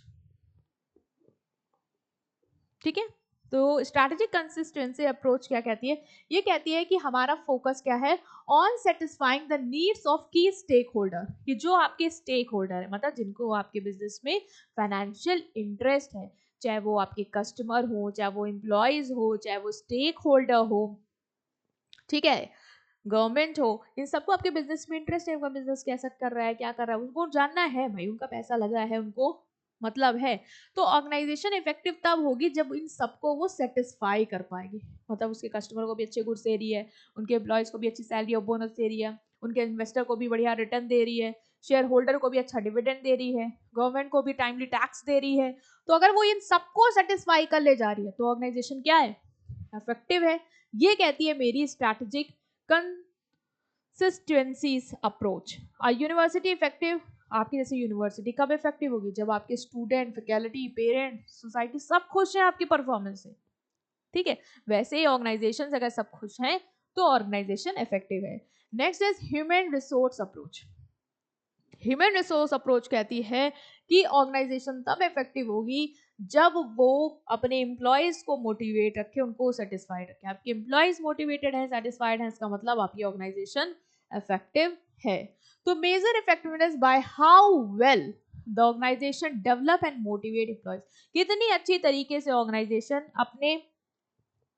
ठीक है, तो स्ट्रैटेजिक कंसिस्टेंसी अप्रोच क्या कहती है? ये कहती है कि हमारा फोकस क्या है? On satisfying the needs of की स्टेक होल्डर, कि जो आपके स्टेक होल्डर है, मतलब जिनको आपके बिजनेस में फाइनेंशियल इंटरेस्ट है, चाहे वो आपके कस्टमर हो, चाहे वो एम्प्लॉयज हो, चाहे वो स्टेक होल्डर हो, ठीक है, गवर्नमेंट हो, इन सबको आपके बिजनेस में इंटरेस्ट है, उनका बिजनेस कैसा कर रहा है, क्या कर रहा है, उनको जानना है भाई, उनका पैसा लगा है, उनको मतलब है। तो ऑर्गेनाइजेशन इफेक्टिव तब होगी जब इन सबको वो सेटिस्फाई कर पाएगी, मतलब उसके कस्टमर को भी अच्छे गुड्स दे रही है, उनके एम्प्लॉयज को भी अच्छी सैलरी और बोनस दे रही है, उनके इन्वेस्टर को भी बढ़िया रिटर्न दे रही है, शेयर होल्डर को भी अच्छा डिविडेंड दे रही है, गवर्नमेंट को भी टाइमली टैक्स दे रही है। तो अगर वो इन सबको सेटिस्फाई कर ले जा रही है तो ऑर्गेनाइजेशन क्या है? इफेक्टिव है। ये कहती है मेरी strategic consistencies approach. University effective, आपकी जैसे यूनिवर्सिटी कब इफेक्टिव होगी? जब आपके स्टूडेंट, फैकल्टी, पेरेंट, सोसाइटी सब खुश हैं आपकी परफॉर्मेंस से। ठीक है, वैसे ही ऑर्गेनाइजेशन अगर सब खुश हैं तो ऑर्गेनाइजेशन इफेक्टिव है। Next is human resource approach. Human resource approach कहती है कि ऑर्गेनाइजेशन तब इफेक्टिव होगी जब वो अपने एम्प्लॉयज को मोटिवेट रखे, उनको सेटिस्फाइड रखे। आपके एम्प्लॉयज मोटिवेटेड हैं, सेटिस्फाइड हैं, इसका मतलब आपकी ऑर्गेनाइजेशन इफेक्टिव है। तो measure effectiveness by how well the organisation develop and motivate employees. कितनी अच्छी तरीके से ऑर्गेनाइजेशन अपने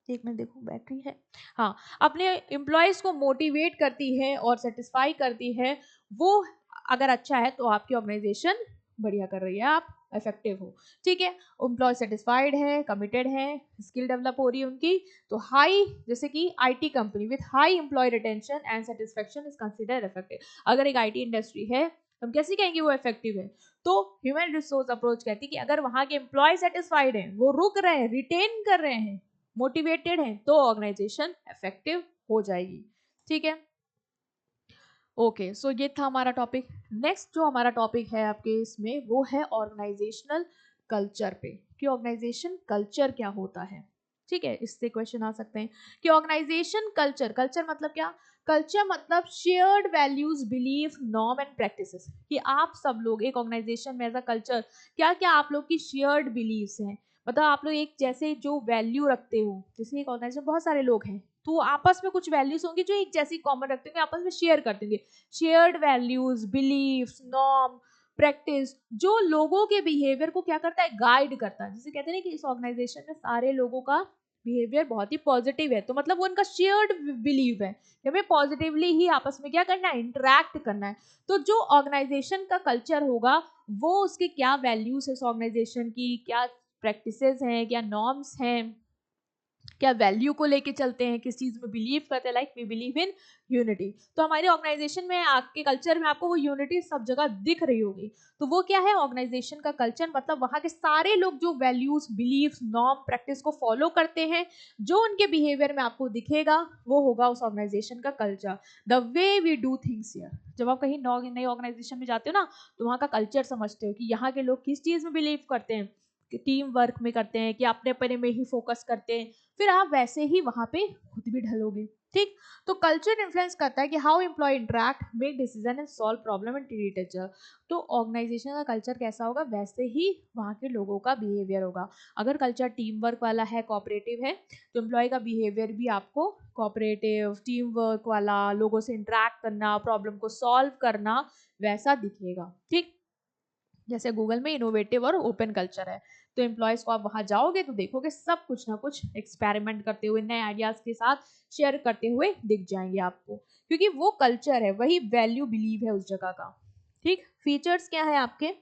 एक मिनट देखो बैटरी है, हाँ, अपने एम्प्लॉयज को मोटिवेट करती है और सेटिस्फाई करती है, वो अगर अच्छा है तो आपकी ऑर्गेनाइजेशन बढ़िया कर रही है, आप इफेक्टिव हो, ठीक है। एम्प्लॉय सेटिस्फाइड है, कमिटेड है, स्किल डेवलप हो रही है उनकी, तो हाई, जैसे कि IT company with high employee retention and satisfaction is considered effective. अगर एक आईटी इंडस्ट्री है, हम कैसे कहेंगे वो इफेक्टिव है? तो ह्यूमन रिसोर्स अप्रोच कहती है कि अगर वहां के एम्प्लॉय सेटिस्फाइड हैं, वो रुक रहे हैं, रिटेन कर रहे हैं, मोटिवेटेड हैं, तो ऑर्गेनाइजेशन इफेक्टिव हो जाएगी, ठीक है। ओके, सो ये था हमारा टॉपिक। नेक्स्ट जो हमारा टॉपिक है आपके इसमें, वो है ऑर्गेनाइजेशनल कल्चर पे, कि ऑर्गेनाइजेशन कल्चर क्या होता है, ठीक है। इससे क्वेश्चन आ सकते हैं कि ऑर्गेनाइजेशन कल्चर, कल्चर मतलब क्या? कल्चर मतलब shared values, belief, norm and practices, कि आप सब लोग एक ऑर्गेनाइजेशन में एज अ कल्चर, क्या क्या आप लोग की शेयर्ड बिलीव्स हैं, मतलब आप लोग एक जैसे जो वैल्यू रखते हो, जैसे एक ऑर्गेनाइजेशन बहुत सारे लोग हैं, तो आपस में कुछ वैल्यूज होंगी जो एक जैसी कॉमन रखते होंगे, आपस में शेयर करते होंगे, shared values, beliefs, norm, practice, जो लोगों के बिहेवियर को क्या करता है, गाइड करता है। जैसे कहते हैं कि इस ऑर्गेनाइजेशन में सारे लोगों का बिहेवियर बहुत ही पॉजिटिव है, तो मतलब वो उनका शेयर्ड बिलीव है कि हमें पॉजिटिवली ही आपस में क्या करना है, इंटरैक्ट करना है। तो जो ऑर्गेनाइजेशन का कल्चर होगा, वो उसके क्या वैल्यूज है, इस ऑर्गेनाइजेशन की क्या प्रैक्टिसेस हैं, क्या नॉर्म्स हैं, क्या वैल्यू को लेके चलते हैं, किस चीज में बिलीव करते हैं, like we believe in unity. तो हमारे ऑर्गेनाइजेशन में, आपके कल्चर में आपको वो यूनिटी सब जगह दिख रही होगी। तो वो क्या है ऑर्गेनाइजेशन का कल्चर, मतलब वहां के सारे लोग जो वैल्यूज, बिलीव, नॉर्म, प्रैक्टिस को फॉलो करते हैं, जो उनके बिहेवियर में आपको दिखेगा, वो होगा उस ऑर्गेनाइजेशन का culture. The way we do things here, जब आप कहीं नई ऑर्गेनाइजेशन में जाते हो ना, तो वहाँ का कल्चर समझते हो कि यहाँ के लोग किस चीज में बिलीव करते हैं, कि टीम वर्क में करते हैं, कि अपने अपने में ही फोकस करते हैं, फिर आप वैसे ही वहां पे खुद भी ढलोगे, ठीक। तो कल्चर इन्फ्लुएंस करता है कि how employee interact, make decision and solve problem and treat each other. तो ऑर्गेनाइजेशन का कल्चर कैसा होगा, वैसे ही वहाँ के लोगों का बिहेवियर होगा। अगर कल्चर टीम वर्क वाला है, कोऑपरेटिव है, तो एम्प्लॉय का बिहेवियर भी आपको कोऑपरेटिव, टीम वर्क वाला, लोगों से इंटरैक्ट करना, प्रॉब्लम को सॉल्व करना, वैसा दिखेगा, ठीक। जैसे गूगल में इनोवेटिव और ओपन कल्चर है, तो एम्प्लॉयज को आप वहां जाओगे तो देखोगे सब कुछ ना कुछ एक्सपेरिमेंट करते हुए, नए आइडियाज के साथ शेयर करते हुए दिख जाएंगे आपको, क्योंकि वो कल्चर है, वही वैल्यू बिलीव है उस जगह का, ठीक। फीचर्स क्या है आपके?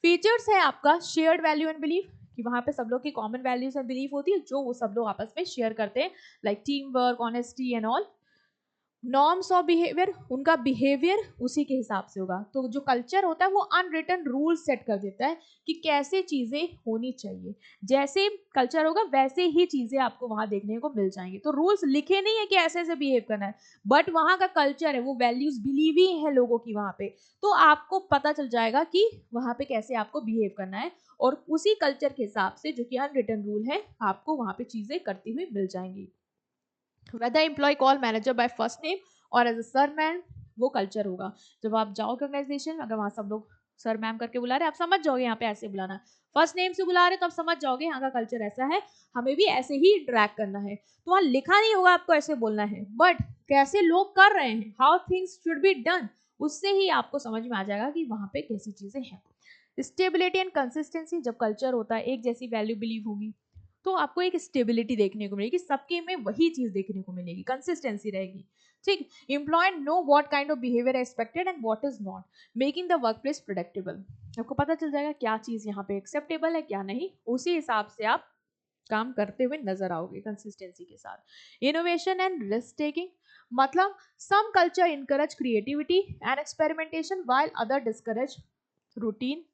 फीचर्स है आपका शेयर्ड वैल्यू एंड बिलीफ, कि वहां पे सब लोग की कॉमन वैल्यूज एंड बिलीफ होती है, जो वो सब लोग आपस में शेयर करते हैं, like team work, honesty and all. Norms of behaviour, उनका बिहेवियर उसी के हिसाब से होगा। तो जो कल्चर होता है वो अनरिटन रूल सेट कर देता है कि कैसे चीजें होनी चाहिए, जैसे कल्चर होगा वैसे ही चीजें आपको वहां देखने को मिल जाएंगी। तो रूल्स लिखे नहीं है कि ऐसे ऐसे बिहेव करना है, बट वहां का कल्चर है, वो वैल्यूज बिलीव ही है लोगों की वहां पे, तो आपको पता चल जाएगा कि वहां पे कैसे आपको बिहेव करना है, और उसी कल्चर के हिसाब से, जो कि अनरिटन रूल है, आपको वहां पे चीजें करती हुई मिल जाएंगी। whether employee call manager by first name or as a sir ma'am, वो कल्चर होगा। जब आप जाओगे ऑर्गेनाइजेशन, अगर वहां सब लोग सर मैम करके बुला रहे, आप समझ जाओगे यहाँ पे ऐसे बुलाना, फर्स्ट नेम से बुला रहे तो आप समझ जाओगे यहाँ का कल्चर ऐसा है, हमें भी ऐसे ही इंटरेक्ट करना है। तो वहां लिखा नहीं होगा आपको ऐसे बोलना है, बट कैसे लोग कर रहे हैं, how things should be done, उससे ही आपको समझ में आ जाएगा कि वहां पे कैसी चीजें हैं। स्टेबिलिटी एंड कंसिस्टेंसी, जब कल्चर होता है, एक जैसी वैल्यू बिलीव होगी, तो आपको एक स्टेबिलिटी देखने को मिलेगी, सबके में वही चीज देखने को मिलेगी, कंसिस्टेंसी रहेगी, ठीक। Employ know what kind of behaviour expected and what is not, making the workplace predictable. आपको पता चल जाएगा क्या चीज यहाँ पे एक्सेप्टेबल है, क्या नहीं, उसी हिसाब से आप काम करते हुए नजर आओगे कंसिस्टेंसी के साथ। इनोवेशन एंड रिस्क टेकिंग, मतलब some culture encourage creativity and experimentation while other discourage routine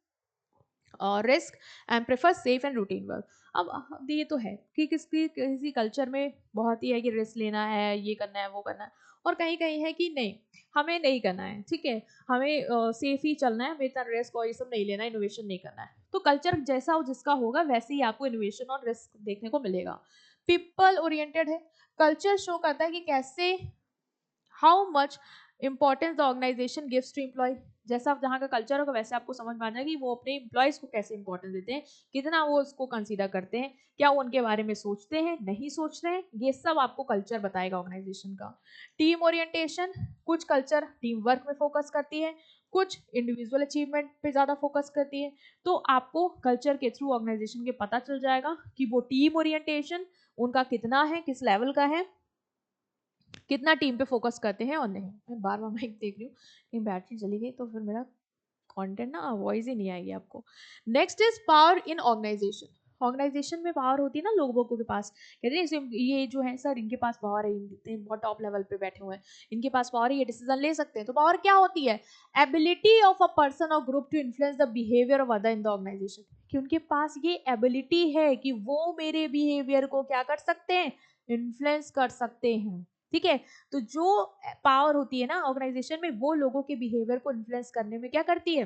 और risk and prefer safe and routine work. अब ये तो है कि किसी कल्चर में बहुत ही है कि रिस्क लेना है, ये करना है, वो करना है, और कहीं कहीं है कि नहीं, हमें नहीं करना है, ठीक है, हमें सेफ ही चलना है, हमें इतना रिस्क और ये सब नहीं लेना है, इनोवेशन नहीं करना है। तो कल्चर जैसा हो जिसका होगा, वैसे ही आपको इनोवेशन और रिस्क देखने को मिलेगा। पीपल ओरिएंटेड है, कल्चर शो करता है कि कैसे, how much importance the organisation gives to employ. जैसा जहाँ का कल्चर होगा वैसे आपको समझ में आ जाएगा कि वो अपने एम्प्लॉयज को कैसे इंपॉर्टेंस देते हैं, कितना वो उसको कंसीडर करते हैं, क्या वो उनके बारे में सोचते हैं, नहीं सोच रहे हैं, ये सब आपको कल्चर बताएगा ऑर्गेनाइजेशन का। टीम ओरिएंटेशन, कुछ कल्चर टीम वर्क में फोकस करती है, कुछ इंडिविजुअल अचीवमेंट पे ज़्यादा फोकस करती है। तो आपको कल्चर के थ्रू ऑर्गेनाइजेशन के पता चल जाएगा कि वो टीम ओरिएंटेशन उनका कितना है, किस लेवल का है, कितना टीम पे फोकस करते हैं और नहीं। मैं बार बार माइक देख रही हूँ, कहीं बैटरी चली गई तो फिर मेरा कंटेंट ना वॉइस ही नहीं आएगी आपको। Next is power in organisation. Organisation में पावर होती है ना लोगों के पास, कहते हैं ये जो है सर इनके पास पावर है, इतने बहुत टॉप लेवल पे बैठे हुए हैं, इनके पास पावर है, ये डिसीजन ले सकते हैं। तो पावर क्या होती है? एबिलिटी ऑफ अ पर्सन और group to influence the behaviour of other in the organisation. कि उनके पास ये एबिलिटी है कि वो मेरे बिहेवियर को क्या कर सकते हैं, इन्फ्लुएंस कर सकते हैं। ठीक है, तो जो पावर होती है ना ऑर्गेनाइजेशन में, वो लोगों के बिहेवियर को इन्फ्लुएंस करने में क्या करती है,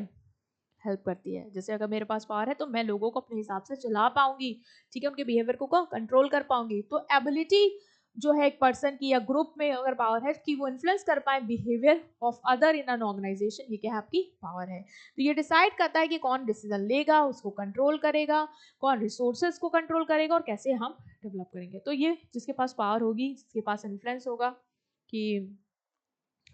हेल्प करती है। जैसे अगर मेरे पास पावर है तो मैं लोगों को अपने हिसाब से चला पाऊंगी, ठीक है, उनके बिहेवियर को कंट्रोल कर पाऊंगी। तो एबिलिटी जो है एक पर्सन की या ग्रुप में अगर पावर है कि वो इन्फ्लुएंस कर पाए behaviour of other in an organisation, ये क्या है, आपकी पावर है। तो ये डिसाइड करता है कि कौन डिसीजन लेगा, उसको कंट्रोल करेगा, कौन रिसोर्सेज को कंट्रोल करेगा और कैसे हम डेवलप करेंगे। तो ये जिसके पास पावर होगी, जिसके पास इन्फ्लुएंस होगा कि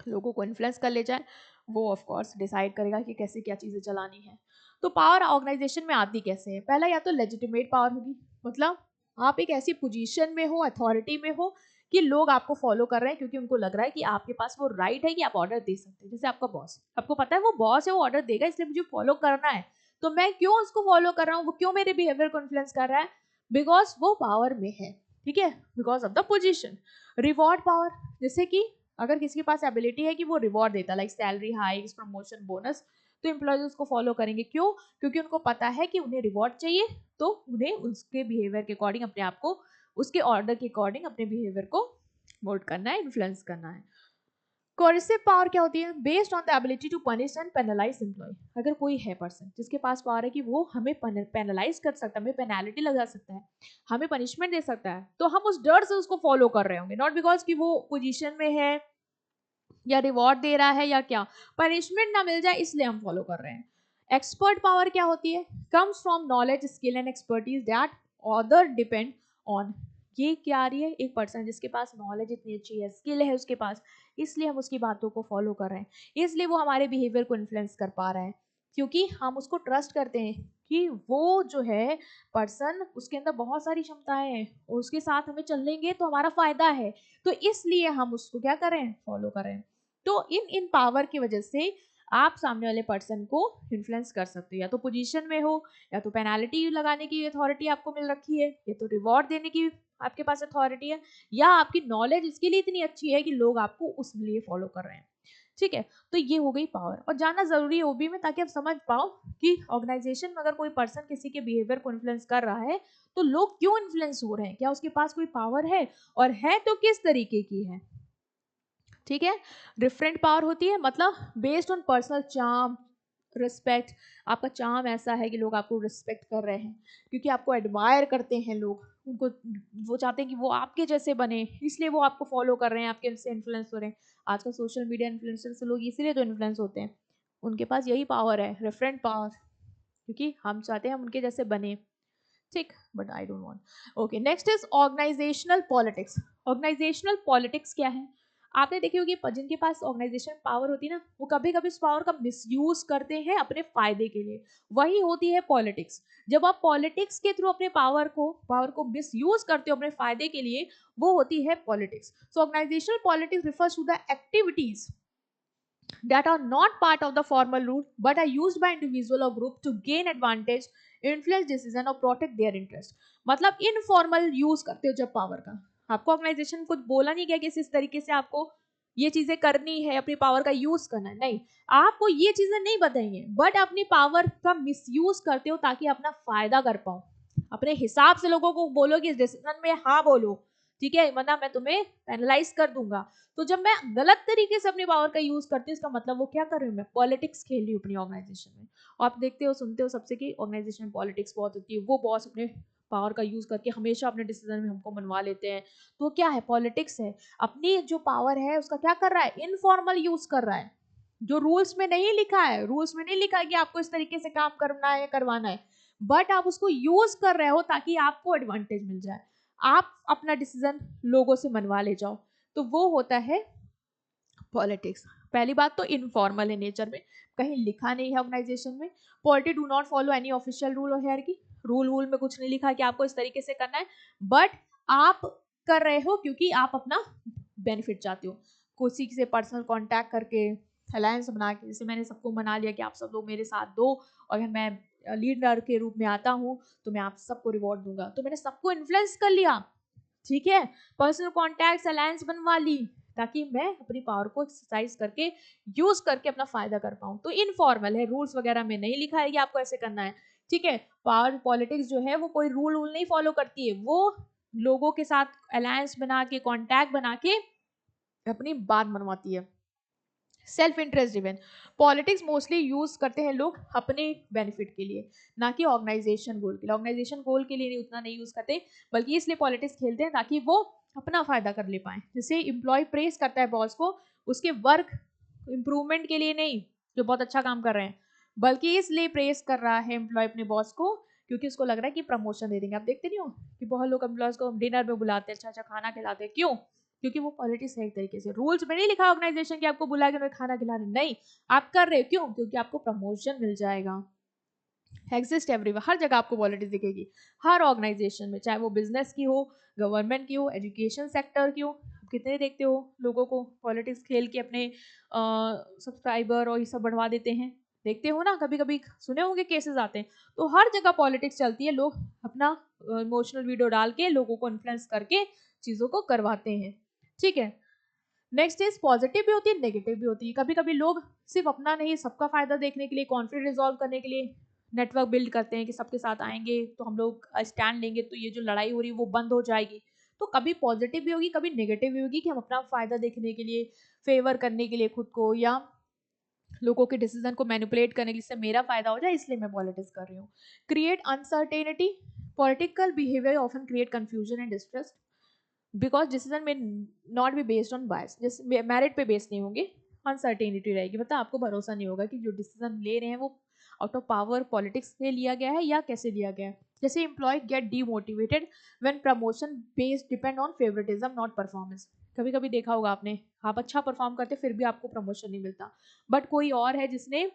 लोगों को इन्फ्लुएंस कर ले जाए, वो ऑफ कोर्स डिसाइड करेगा कि कैसे क्या चीज़ें चलानी है। तो पावर ऑर्गेनाइजेशन में आती कैसे है? पहला या तो लेजिटिमेट पावर होगी, मतलब आप एक ऐसी पोजीशन में हो, अथॉरिटी में हो कि लोग आपको फॉलो कर रहे हैं क्योंकि उनको लग रहा है कि आपके पास वो राइट है कि आप ऑर्डर दे सकते हैं। जैसे आपका बॉस, आपको पता है वो बॉस है, वो ऑर्डर देगा इसलिए मुझे फॉलो करना है, तो मैं क्यों उसको फॉलो कर रहा हूँ, वो क्यों मेरे बिहेवियर को इन्फ्लुएंस कर रहा है? बिकॉज वो पावर में है, ठीक है, because of the position. Reward power, जैसे कि अगर किसी के पास एबिलिटी है कि वो रिवॉर्ड देता है, like salary hikes, promotion, bonus, तो एम्प्लॉयज उसको फॉलो करेंगे। क्यों? क्योंकि उनको पता है कि उन्हें रिवॉर्ड चाहिए, तो उन्हें उसके बिहेवियर के अकॉर्डिंग अपने आप को, उसके ऑर्डर के अकॉर्डिंग अपने बिहेवियर को वोट करना है, इन्फ्लुएंस करना है। कोर्सिव पावर क्या होती है? Based on the ability to punish and penalise employ. अगर कोई है पर्सन जिसके पास पावर है कि वो हमें पेनलाइज कर सकता है, हमें पेनाल्टी लगा सकता है, हमें पनिशमेंट दे सकता है, तो हम उस डर से उसको फॉलो कर रहे होंगे, नॉट बिकॉज कि वो पोजीशन में है या रिवॉर्ड दे रहा है या क्या, पनिशमेंट ना मिल जाए इसलिए हम फॉलो कर रहे हैं। एक्सपर्ट पावर क्या होती है? Comes from knowledge, skill and expertise that other depend on. ये क्या आ रही है? एक पर्सन जिसके पास नॉलेज इतनी अच्छी है, स्किल है उसके पास, इसलिए हम उसकी बातों को फॉलो कर रहे हैं, इसलिए वो हमारे बिहेवियर को इन्फ्लुएंस कर पा रहा है, क्योंकि हम उसको ट्रस्ट करते हैं कि वो जो है पर्सन, उसके अंदर बहुत सारी क्षमताएं हैं, उसके साथ हमें चल लेंगे तो हमारा फायदा है, तो इसलिए हम उसको क्या करें, फॉलो करें। तो इन पावर की वजह से आप सामने वाले पर्सन को इन्फ्लुएंस कर सकते हो, या तो पोजीशन में हो, या तो पेनाल्टी लगाने की अथॉरिटी आपको मिल रखी है, या तो रिवॉर्ड देने की आपके पास अथॉरिटी है, या आपकी नॉलेज इसके लिए इतनी अच्छी है कि लोग आपको उस लिए फॉलो कर रहे हैं। ठीक है, तो ये हो गई पावर। और जानना जरूरी है ओबी में, ताकि आप समझ पाओ कि ऑर्गेनाइजेशन में अगर कोई पर्सन किसी के बिहेवियर को इन्फ्लुएंस कर रहा है तो लोग क्यों इन्फ्लुएंस हो रहे हैं, क्या उसके पास कोई पावर है, और है तो किस तरीके की है। ठीक है, डिफरेंट पावर होती है, मतलब based on personal charm, respect. आपका चार्म ऐसा है कि लोग आपको रिस्पेक्ट कर रहे हैं क्योंकि आपको एडमायर करते हैं लोग, उनको, वो चाहते हैं कि वो आपके जैसे बने, इसलिए वो आपको फॉलो कर रहे हैं, आपके से इन्फ्लुएंस हो रहे हैं। आजकल सोशल मीडिया इन्फ्लुएंसर से लोग इसीलिए तो इन्फ्लुएंस होते हैं, उनके पास यही पावर है, डिफरेंट पावर, क्योंकि हम चाहते हैं हम उनके जैसे बने। ठीक, but I don't want. Okay, next is organisational politics. Organisational politics क्या है? आपने देखी होगी जिनके पास ऑर्गेनाइजेशन पावर होती है ना, वो कभी कभी इस पावर का मिसयूज करते हैं अपने फायदे के लिए, वही होती है पॉलिटिक्स। जब आप पॉलिटिक्स के थ्रू अपने पावर को मिसयूज करते हो अपने फायदे के लिए, वो होती है politics. So organisational politics refers to the activities that are not part of the formal rule but are used by individual or group to gain advantage, influence decision और protect their interest। मतलब informal use करते हो जब power का, आपको organisation कुछ बोला नहीं गया कि इस तरीके से आपको ये चीजें करनी है, अपनी पावर का यूज करना है, नहीं, आपको ये चीजें नहीं बताएंगे, बट अपनी पावर का मिसयूज करते हो ताकि अपना फायदा कर पाओ, अपने हिसाब से लोगों को बोलो कि इस डिसीजन में हाँ बोलो, ठीक है, वरना मैं तुम्हें पेनलाइज कर दूंगा। तो जब मैं गलत तरीके से अपनी पावर का यूज करती हूँ, इसका मतलब वो क्या कर रही हूँ, मैं पॉलिटिक्स खेल रही हूँ अपनी ऑर्गेनाइजेशन में। और आप देखते हो, सुनते हो सबसे कि ऑर्गेनाइजेशन में पॉलिटिक्स बहुत होती है, वो बॉस अपने पावर का यूज करके हमेशा अपने डिसीजन में हमको मनवा लेते हैं, तो क्या है, पॉलिटिक्स है। अपनी जो पावर है उसका क्या कर रहा है, इनफॉर्मल यूज कर रहा है, जो रूल्स में नहीं लिखा है, रूल्स में नहीं लिखा है कि आपको इस तरीके से काम करना है, करवाना है, बट आप उसको यूज कर रहे हो ताकि आपको एडवांटेज मिल जाए, आप अपना डिसीजन लोगों से मनवा ले जाओ, तो वो होता है पॉलिटिक्स। पहली बात तो इनफॉर्मल है नेचर में, कहीं लिखा नहीं है ऑर्गेनाइजेशन में। Polity do not follow any official rule और हायरार्की, रूल वूल में कुछ नहीं लिखा है कि आपको इस तरीके से करना है, बट आप कर रहे हो क्योंकि आप अपना बेनिफिट चाहते हो, किसी से पर्सनल कांटेक्ट करके, अलायंस बना के, जैसे मैंने सबको मना लिया कि आप सब लोग मेरे साथ दो, और अगर मैं लीडर के रूप में आता हूँ तो मैं आप सबको रिवॉर्ड दूंगा, तो मैंने सबको इन्फ्लुएंस कर लिया, ठीक है, पर्सनल कॉन्टैक्ट्स अलायंस बनवा ली, ताकि मैं अपनी पावर को एक्सरसाइज करके यूज करके अपना फायदा कर पाऊं। तो इनफॉर्मल है, रूल्स वगैरह में नहीं लिखा है कि आपको ऐसे करना है, ठीक है। पावर पॉलिटिक्स जो है वो कोई रूल वूल नहीं फॉलो करती है, वो लोगों के साथ अलायंस बना के, कॉन्टैक्ट बना के अपनी बात मनवाती है। Self interest driven politics mostly use करते हैं लोग अपने बेनिफिट के लिए, ना कि ऑर्गेनाइजेशन गोल के लिए। ऑर्गेनाइजेशन गोल के लिए नहीं, उतना नहीं यूज करते, बल्कि इसलिए पॉलिटिक्स खेलते हैं ताकि वो अपना फायदा कर ले पाए। जैसे इम्प्लॉय प्रेस करता है बॉस को उसके वर्क इंप्रूवमेंट के लिए नहीं, जो बहुत अच्छा काम कर रहे हैं, बल्कि इसलिए प्रेस कर रहा है एम्प्लॉय अपने बॉस को क्योंकि उसको लग रहा है कि प्रमोशन दे देंगे। आप देखते नहीं हो कि बहुत लोग एम्प्लॉयज को डिनर में बुलाते हैं, अच्छा अच्छा खाना खिलाते हैं, क्यों? क्योंकि वो पॉलिटिक्स है एक तरीके से। रूल्स में नहीं लिखा ऑर्गेनाइजेशन कि आपको बुला के उन्हें खाना खिलाना, नहीं, आप कर रहे हो क्यों? क्योंकि आपको प्रमोशन मिल जाएगा। एग्जिस्ट एवरीवेयर, हर जगह आपको पॉलिटिक्स दिखेगी, हर ऑर्गेनाइजेशन में, चाहे वो बिजनेस की हो, गवर्नमेंट की हो, एजुकेशन सेक्टर की हो। कितने देखते हो लोगों को पॉलिटिक्स खेल के अपने सब्सक्राइबर और ये सब बढ़वा देते हैं, देखते हो ना, कभी कभी सुने होंगे केसेस आते हैं। तो हर जगह पॉलिटिक्स चलती है, लोग अपना इमोशनल वीडियो डाल के लोगों को इन्फ्लुएंस करके चीज़ों को करवाते हैं, ठीक है। नेक्स्ट इज पॉजिटिव भी होती है, नेगेटिव भी होती है। कभी कभी लोग सिर्फ अपना नहीं, सबका फायदा देखने के लिए, कॉन्फ्लिक्ट रिजॉल्व करने के लिए नेटवर्क बिल्ड करते हैं कि सबके साथ आएंगे तो हम लोग स्टैंड लेंगे तो ये जो लड़ाई हो रही है वो बंद हो जाएगी। तो कभी पॉजिटिव भी होगी, कभी नेगेटिव भी होगी, कि हम अपना फायदा देखने के लिए, फेवर करने के लिए खुद को, या लोगों के डिसीजन को मैनिपुलेट करने के लिए, इससे मेरा फायदा हो जाए इसलिए मैं पॉलिटिक्स कर रही हूँ। Create uncertainty, political behaviour often create confusion and distress because decision में नॉट बी बेस्ड ऑन बायस, जैसे मेरिट पे बेस्ड नहीं होंगे, अनसर्टेनिटी रहेगी, मतलब आपको भरोसा नहीं होगा कि जो डिसीजन ले रहे हैं वो आउट ऑफ पावर पॉलिटिक्स से लिया गया है या कैसे लिया गया है। जैसे employ get demotivated when promotion based depend on favouritism not performance. कभी कभी देखा होगा आपने, आप अच्छा परफॉर्म करते फिर भी आपको प्रमोशन नहीं मिलता, बट कोई और है जिसने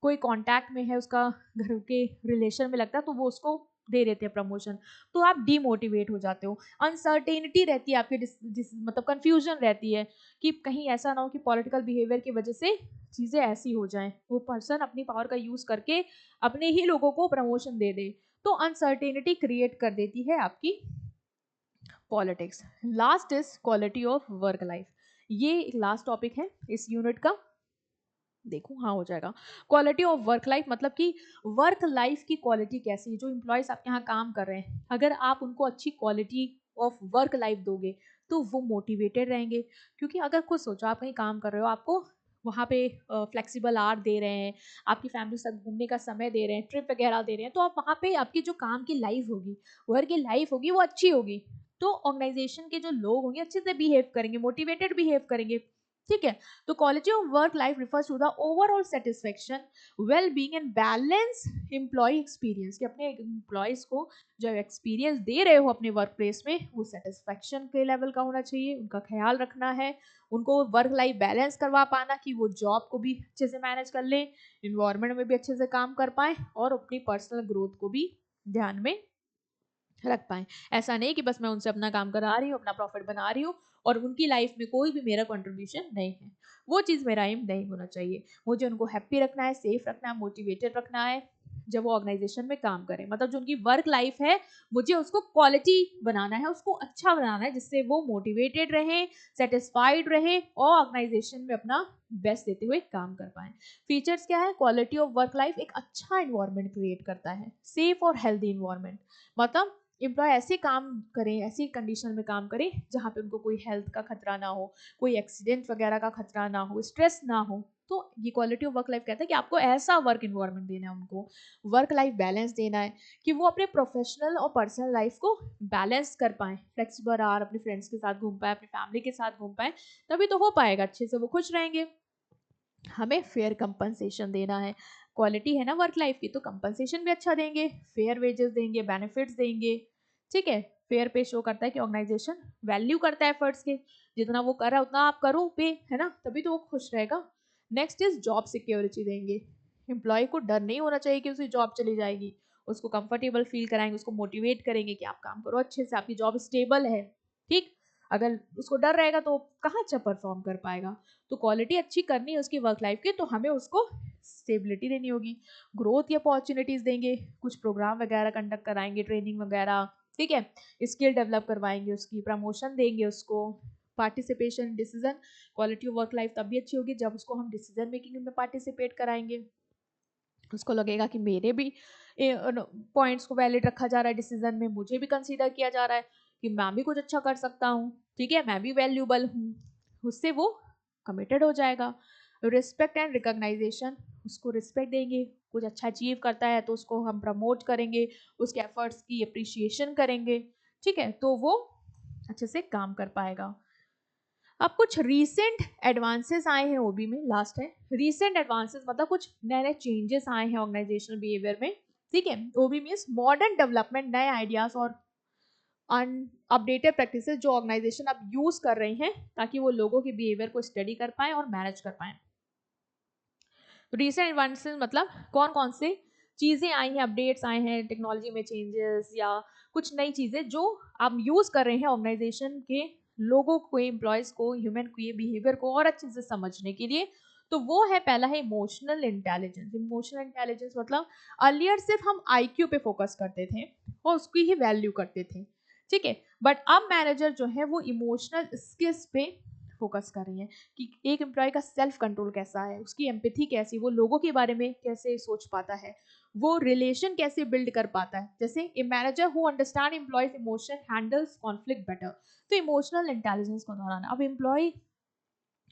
कोई कांटेक्ट में है, उसका घर के रिलेशन में लगता है, तो वो उसको दे देते हैं प्रमोशन, तो आप डीमोटिवेट हो जाते हो। अनसर्टेनिटी रहती है आपके मतलब कंफ्यूजन रहती है कि कहीं ऐसा ना हो कि पॉलिटिकल बिहेवियर की वजह से चीज़ें ऐसी हो जाएं, वो पर्सन अपनी पावर का यूज़ करके अपने ही लोगों को प्रमोशन दे दे। तो अनसर्टेनिटी क्रिएट कर देती है आपकी politics. Last is quality of work life, ये एक लास्ट टॉपिक है इस यूनिट का। देखो हाँ हो जाएगा। क्वालिटी ऑफ वर्क लाइफ मतलब कि वर्क लाइफ की क्वालिटी कैसी है, जो एम्प्लॉयज आपके यहाँ काम कर रहे हैं, अगर आप उनको अच्छी क्वालिटी ऑफ वर्क लाइफ दोगे तो वो मोटिवेटेड रहेंगे। क्योंकि अगर खुद सोचो, आप कहीं काम कर रहे हो, आपको वहाँ पे फ्लेक्सिबल आवर दे रहे हैं, आपकी फैमिली के साथ घूमने का समय दे रहे हैं, ट्रिप वगैरह दे रहे हैं, तो आप वहाँ पे आपकी जो काम की लाइफ होगी, वर्क की लाइफ होगी, वो अच्छी होगी। तो ऑर्गेनाइजेशन के जो लोग होंगे अच्छे से बिहेव करेंगे, मोटिवेटेड बिहेव करेंगे, ठीक है। तो quality of work life refers to the overall satisfaction, well being and balance employ experience, कि अपने एम्प्लॉयज को जब एक्सपीरियंस दे रहे हो अपने वर्क प्लेस में, वो सेटिस्फेक्शन के लेवल का होना चाहिए, उनका ख्याल रखना है, उनको वर्क लाइफ बैलेंस करवा पाना, कि वो जॉब को भी अच्छे से मैनेज कर लें, इन्वायरमेंट में भी अच्छे से काम कर पाएं, और अपनी पर्सनल ग्रोथ को भी ध्यान में रख पाए। ऐसा नहीं कि बस मैं उनसे अपना काम करा रही हूँ, अपना प्रॉफिट बना रही हूँ, और उनकी लाइफ में कोई भी मेरा कंट्रीब्यूशन नहीं है। वो चीज़ मेरा एम नहीं होना चाहिए। मुझे उनको हैप्पी रखना है, सेफ रखना है, मोटिवेटेड रखना है, जब वो ऑर्गेनाइजेशन में काम करें, मतलब जो उनकी वर्क लाइफ है मुझे उसको क्वालिटी बनाना है, उसको अच्छा बनाना है, जिससे वो मोटिवेटेड रहे, सेटिस्फाइड रहे, और ऑर्गेनाइजेशन में अपना बेस्ट देते हुए काम कर पाए। फीचर्स क्या है? क्वालिटी ऑफ वर्क लाइफ एक अच्छा इन्वायरमेंट क्रिएट करता है, सेफ और हेल्दी इन्वायरमेंट, मतलब एम्प्लॉय ऐसे काम करें, ऐसी कंडीशन में काम करें जहाँ पे उनको कोई हेल्थ का खतरा ना हो, कोई एक्सीडेंट वगैरह का खतरा ना हो, स्ट्रेस ना हो। तो ये क्वालिटी ऑफ वर्क लाइफ कहता है कि आपको ऐसा वर्क इन्वायरमेंट देना है, उनको वर्क लाइफ बैलेंस देना है, कि वो अपने प्रोफेशनल और पर्सनल लाइफ को बैलेंस कर पाए, फ्लेक्सिबल आवर, अपने फ्रेंड्स के साथ घूम पाए, अपनी फैमिली के साथ घूम पाए, तभी तो हो पाएगा अच्छे से, वो खुश रहेंगे। हमें फेयर कंपनसेशन देना है, क्वालिटी है ना वर्क लाइफ की, तो कंपनसेशन भी अच्छा देंगे, फेयर वेजेस देंगे, बेनिफिट्स देंगे, ठीक है। फेयर पे शो करता है कि ऑर्गेनाइजेशन वैल्यू करता है एफर्ट्स के, जितना वो कर रहा है उतना आप करो पे, है ना, तभी तो वो खुश रहेगा। नेक्स्ट इज जॉब सिक्योरिटी देंगे, एम्प्लॉय को डर नहीं होना चाहिए कि उसकी जॉब चली जाएगी, उसको कंफर्टेबल फील कराएंगे, उसको मोटिवेट करेंगे कि आप काम करो अच्छे से, आपकी जॉब स्टेबल है। ठीक, अगर उसको डर रहेगा तो कहाँ अच्छा परफॉर्म कर पाएगा। तो क्वालिटी अच्छी करनी है उसकी वर्क लाइफ की, तो हमें उसको स्टेबिलिटी देनी होगी। ग्रोथ की अपॉर्चुनिटीज देंगे, कुछ प्रोग्राम वगैरह कंडक्ट कराएंगे, ट्रेनिंग वगैरह, ठीक है, स्किल डेवलप करवाएंगे, उसकी प्रमोशन देंगे उसको। Participation decision, quality of work life तभी अच्छी होगी जब उसको हम डिसीजन मेकिंग में पार्टिसिपेट कराएंगे, उसको लगेगा कि मेरे भी पॉइंट्स को वैलिड रखा जा रहा है डिसीजन में, मुझे भी कंसीडर किया जा रहा है कि मैं भी कुछ अच्छा कर सकता हूँ, ठीक है, मैं भी वैल्यूबल हूँ, उससे वो कमिटेड हो जाएगा। रिस्पेक्ट एंड रिकॉग्नाइजेशन, उसको रिस्पेक्ट देंगे, कुछ अच्छा अचीव करता है तो उसको हम प्रमोट करेंगे, उसके एफर्ट्स की अप्रिशिएशन करेंगे, ठीक है, तो वो अच्छे से काम कर पाएगा। अब कुछ रीसेंट एडवांसेस आए हैं ओबी में, लास्ट है रीसेंट एडवांसेस, मतलब कुछ नए नए चेंजेस आए हैं ऑर्गेनाइजेशनल बिहेवियर में, ठीक है। ओबी मीन्स मॉडर्न डेवलपमेंट, नए आइडियाज और अपडेटेड प्रैक्टिसेस जो ऑर्गेनाइजेशन अब यूज कर रही हैं ताकि वो लोगों के बिहेवियर को स्टडी कर पाए और मैनेज कर पाए। तो रीसेंट एडवांसेस मतलब कौन कौन से चीजें आई हैं, अपडेट्स आए हैं टेक्नोलॉजी में, चेंजेस या कुछ नई चीजें जो आप यूज कर रहे हैं ऑर्गेनाइजेशन के लोगों को, एम्प्लॉयज को, ह्यूमन के बिहेवियर को और अच्छे से समझने के लिए। तो वो है, पहला है इमोशनल इंटेलिजेंस। इमोशनल इंटेलिजेंस मतलब अर्लियर सिर्फ हम आईक्यू पे फोकस करते थे और उसकी ही वैल्यू करते थे, ठीक है, बट अब मैनेजर जो है वो इमोशनल स्किल्स पे फोकस कर रही है कि एक एम्प्लॉय का सेल्फ कंट्रोल कैसा है, उसकी एम्पैथी कैसी, वो लोगों के बारे में कैसे सोच पाता है, वो रिलेशन कैसे बिल्ड कर पाता है। जैसे a manager who understand employees emotion handles conflict better. तो इमोशनल इंटेलिजेंस को दोहराना, अब एम्प्लॉय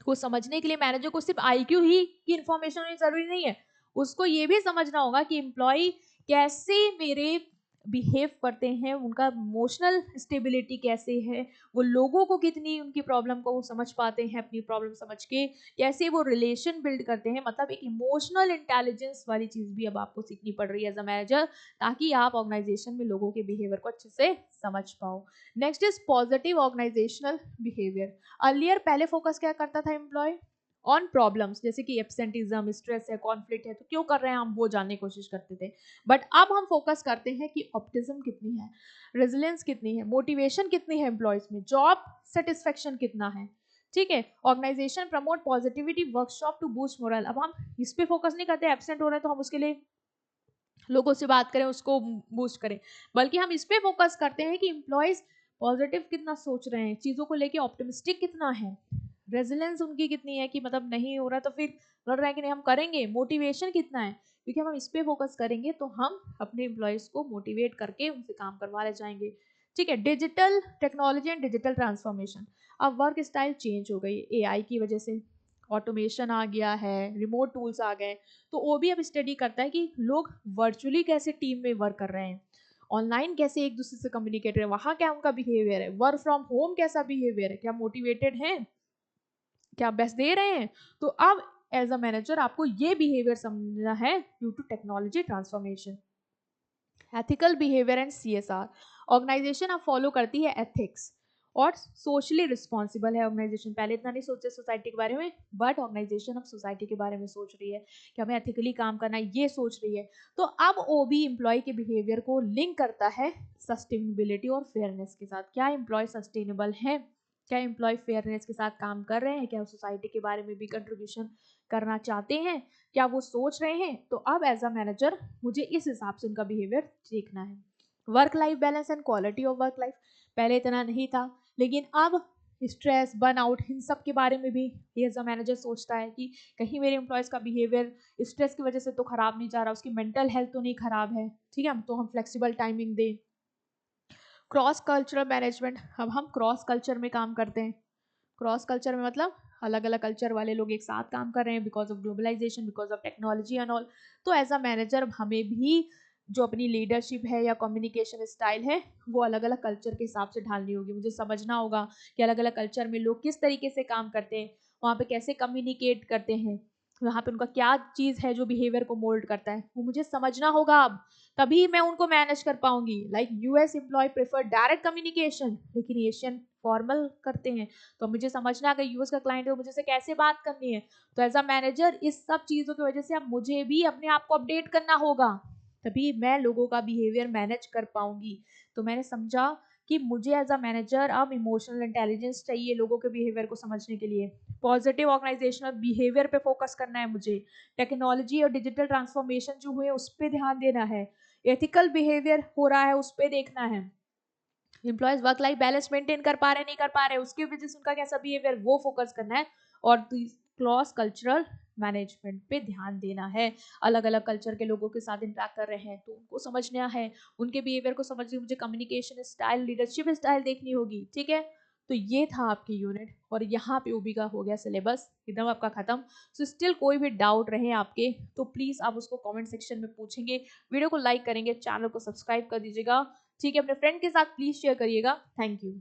को समझने के लिए मैनेजर को सिर्फ आईक्यू ही की इंफॉर्मेशन होनी जरूरी नहीं है, उसको ये भी समझना होगा कि एम्प्लॉय कैसे मेरे बिहेव करते हैं, उनका इमोशनल स्टेबिलिटी कैसे है, वो लोगों को कितनी उनकी प्रॉब्लम को समझ पाते हैं, अपनी प्रॉब्लम समझ के कैसे वो रिलेशन बिल्ड करते हैं। मतलब एक इमोशनल इंटेलिजेंस वाली चीज भी अब आपको सीखनी पड़ रही है एज अ मैनेजर, ताकि आप ऑर्गेनाइजेशन में लोगों के बिहेवियर को अच्छे से समझ पाओ। Next is positive organisational behaviour. Earlier पहले फोकस क्या करता था एम्प्लॉय, ऑन प्रॉब्लम्स, जैसे कि एब्सेंटिज्म, स्ट्रेस है, कॉन्फ्लिक्ट है, तो क्यों कर रहे हैं हम वो जानने की कोशिश करते थे। बट अब हम फोकस करते हैं कि ऑप्टिज्म कितनी है, रेजिलियंस कितनी है, मोटिवेशन कितनी है एम्प्लॉयज में, जॉब सेटिस्फेक्शन कितना है, ठीक है। Organisation promote positivity workshop to boost morale. अब हम इस पे फोकस नहीं करते, एब्सेंट हो रहे हैं तो हम उसके लिए लोगों से बात करें, उसको बूस्ट करें, बल्कि हम इस पे फोकस करते हैं कि एम्प्लॉयज पॉजिटिव कितना सोच रहे हैं, चीज़ों को लेके ऑप्टिमिस्टिक कितना है, रेजिलेंस उनकी कितनी है कि मतलब नहीं हो रहा तो फिर लड़ रहा है कि नहीं हम करेंगे, मोटिवेशन कितना है, क्योंकि हम इस पे फोकस करेंगे तो हम अपने एम्प्लॉयज को मोटिवेट करके उनसे काम करवा ले जाएंगे, ठीक है। Digital technology and digital transformation, अब वर्क स्टाइल चेंज हो गई एआई की वजह से, ऑटोमेशन आ गया है, रिमोट टूल्स आ गए, तो वो भी अब स्टडी करता है कि लोग वर्चुअली कैसे टीम में वर्क कर रहे हैं, ऑनलाइन कैसे एक दूसरे से कम्युनिकेट कर रहे हैं, वहाँ क्या उनका बिहेवियर है, वर्क फ्रॉम होम कैसा बिहेवियर है, क्या मोटिवेटेड है, क्या बेस्ट दे रहे हैं। तो अब एज अ मैनेजर आपको ये बिहेवियर समझना है due to technology transformation. Ethical behaviour and CSR, organisation अब फॉलो करती है एथिक्स और सोशली रिस्पॉन्सिबल है ऑर्गेनाइजेशन। पहले इतना नहीं सोचते सोसाइटी के बारे में, बट ऑर्गेनाइजेशन अब सोसाइटी के बारे में सोच रही है कि हमें एथिकली काम करना है, ये सोच रही है। तो अब ओबी एम्प्लॉय के बिहेवियर को लिंक करता है सस्टेनेबिलिटी और फेयरनेस के साथ। क्या एम्प्लॉय सस्टेनेबल है, क्या एम्प्लॉय फेयरनेस के साथ काम कर रहे हैं, क्या सोसाइटी के बारे में भी कंट्रीब्यूशन करना चाहते हैं, क्या वो सोच रहे हैं। तो अब एज अ मैनेजर मुझे इस हिसाब से उनका बिहेवियर देखना है। Work life balance and quality of work life, पहले इतना नहीं था, लेकिन अब स्ट्रेस, बर्नआउट, इन सब के बारे में भी एज अ मैनेजर सोचता है कि कहीं मेरे एम्प्लॉयज़ का बिहेवियर स्ट्रेस की वजह से तो खराब नहीं जा रहा, उसकी मेंटल हेल्थ तो नहीं खराब है, ठीक है, तो हम फ्लेक्सिबल टाइमिंग दें। क्रॉस कल्चरल मैनेजमेंट, अब हम क्रॉस कल्चर में काम करते हैं। क्रॉस कल्चर में मतलब अलग अलग कल्चर वाले लोग एक साथ काम कर रहे हैं because of globalisation, because of technology and all. तो एज अ मैनेजर हमें भी जो अपनी लीडरशिप है या कम्युनिकेशन स्टाइल है वो अलग अलग कल्चर के हिसाब से ढालनी होगी। मुझे समझना होगा कि अलग अलग कल्चर में लोग किस तरीके से काम करते हैं, वहाँ पे कैसे कम्युनिकेट करते हैं, वहाँ पे उनका क्या चीज़ है जो बिहेवियर को मोल्ड करता है, वो मुझे समझना होगा अब, तभी मैं उनको मैनेज कर पाऊंगी। Like US employ prefer direct communication, लेकिन एशियन फॉर्मल करते हैं। तो मुझे समझना अगर यूएस का क्लाइंट है मुझे से कैसे बात करनी है। तो एज अ मैनेजर इस सब चीज़ों की वजह से अब मुझे भी अपने आप को अपडेट करना होगा, तभी मैं लोगों का बिहेवियर मैनेज कर पाऊंगी। तो मैंने समझा कि मुझे एज अ मैनेजर अब इमोशनल इंटेलिजेंस चाहिए लोगों के बिहेवियर को समझने के लिए। पॉजिटिव ऑर्गेनाइजेशनल बिहेवियर पे फोकस करना है मुझे। टेक्नोलॉजी और डिजिटल ट्रांसफॉर्मेशन जो हुए उस पर ध्यान देना है। एथिकल बिहेवियर हो रहा है उस पर देखना है। Employees work life balance maintain कर पा रहे नहीं कर पा रहे उसकी वजह से उनका कैसा बिहेवियर वो फोकस करना है। और क्रॉस कल्चरल मैनेजमेंट पे ध्यान देना है। अलग अलग कल्चर के लोगों के साथ इंटरेक्ट कर रहे हैं तो उनको समझना है, उनके बिहेवियर को समझने मुझे कम्युनिकेशन स्टाइल लीडरशिप स्टाइल देखनी होगी। ठीक है, तो ये था आपकी यूनिट और यहाँ पे ओबी का हो गया सिलेबस एकदम आपका खत्म। सो स्टिल कोई भी डाउट रहे आपके तो प्लीज आप उसको कमेंट सेक्शन में पूछेंगे, वीडियो को लाइक करेंगे, चैनल को सब्सक्राइब कर दीजिएगा। ठीक है, अपने फ्रेंड के साथ प्लीज शेयर करिएगा। Thank you.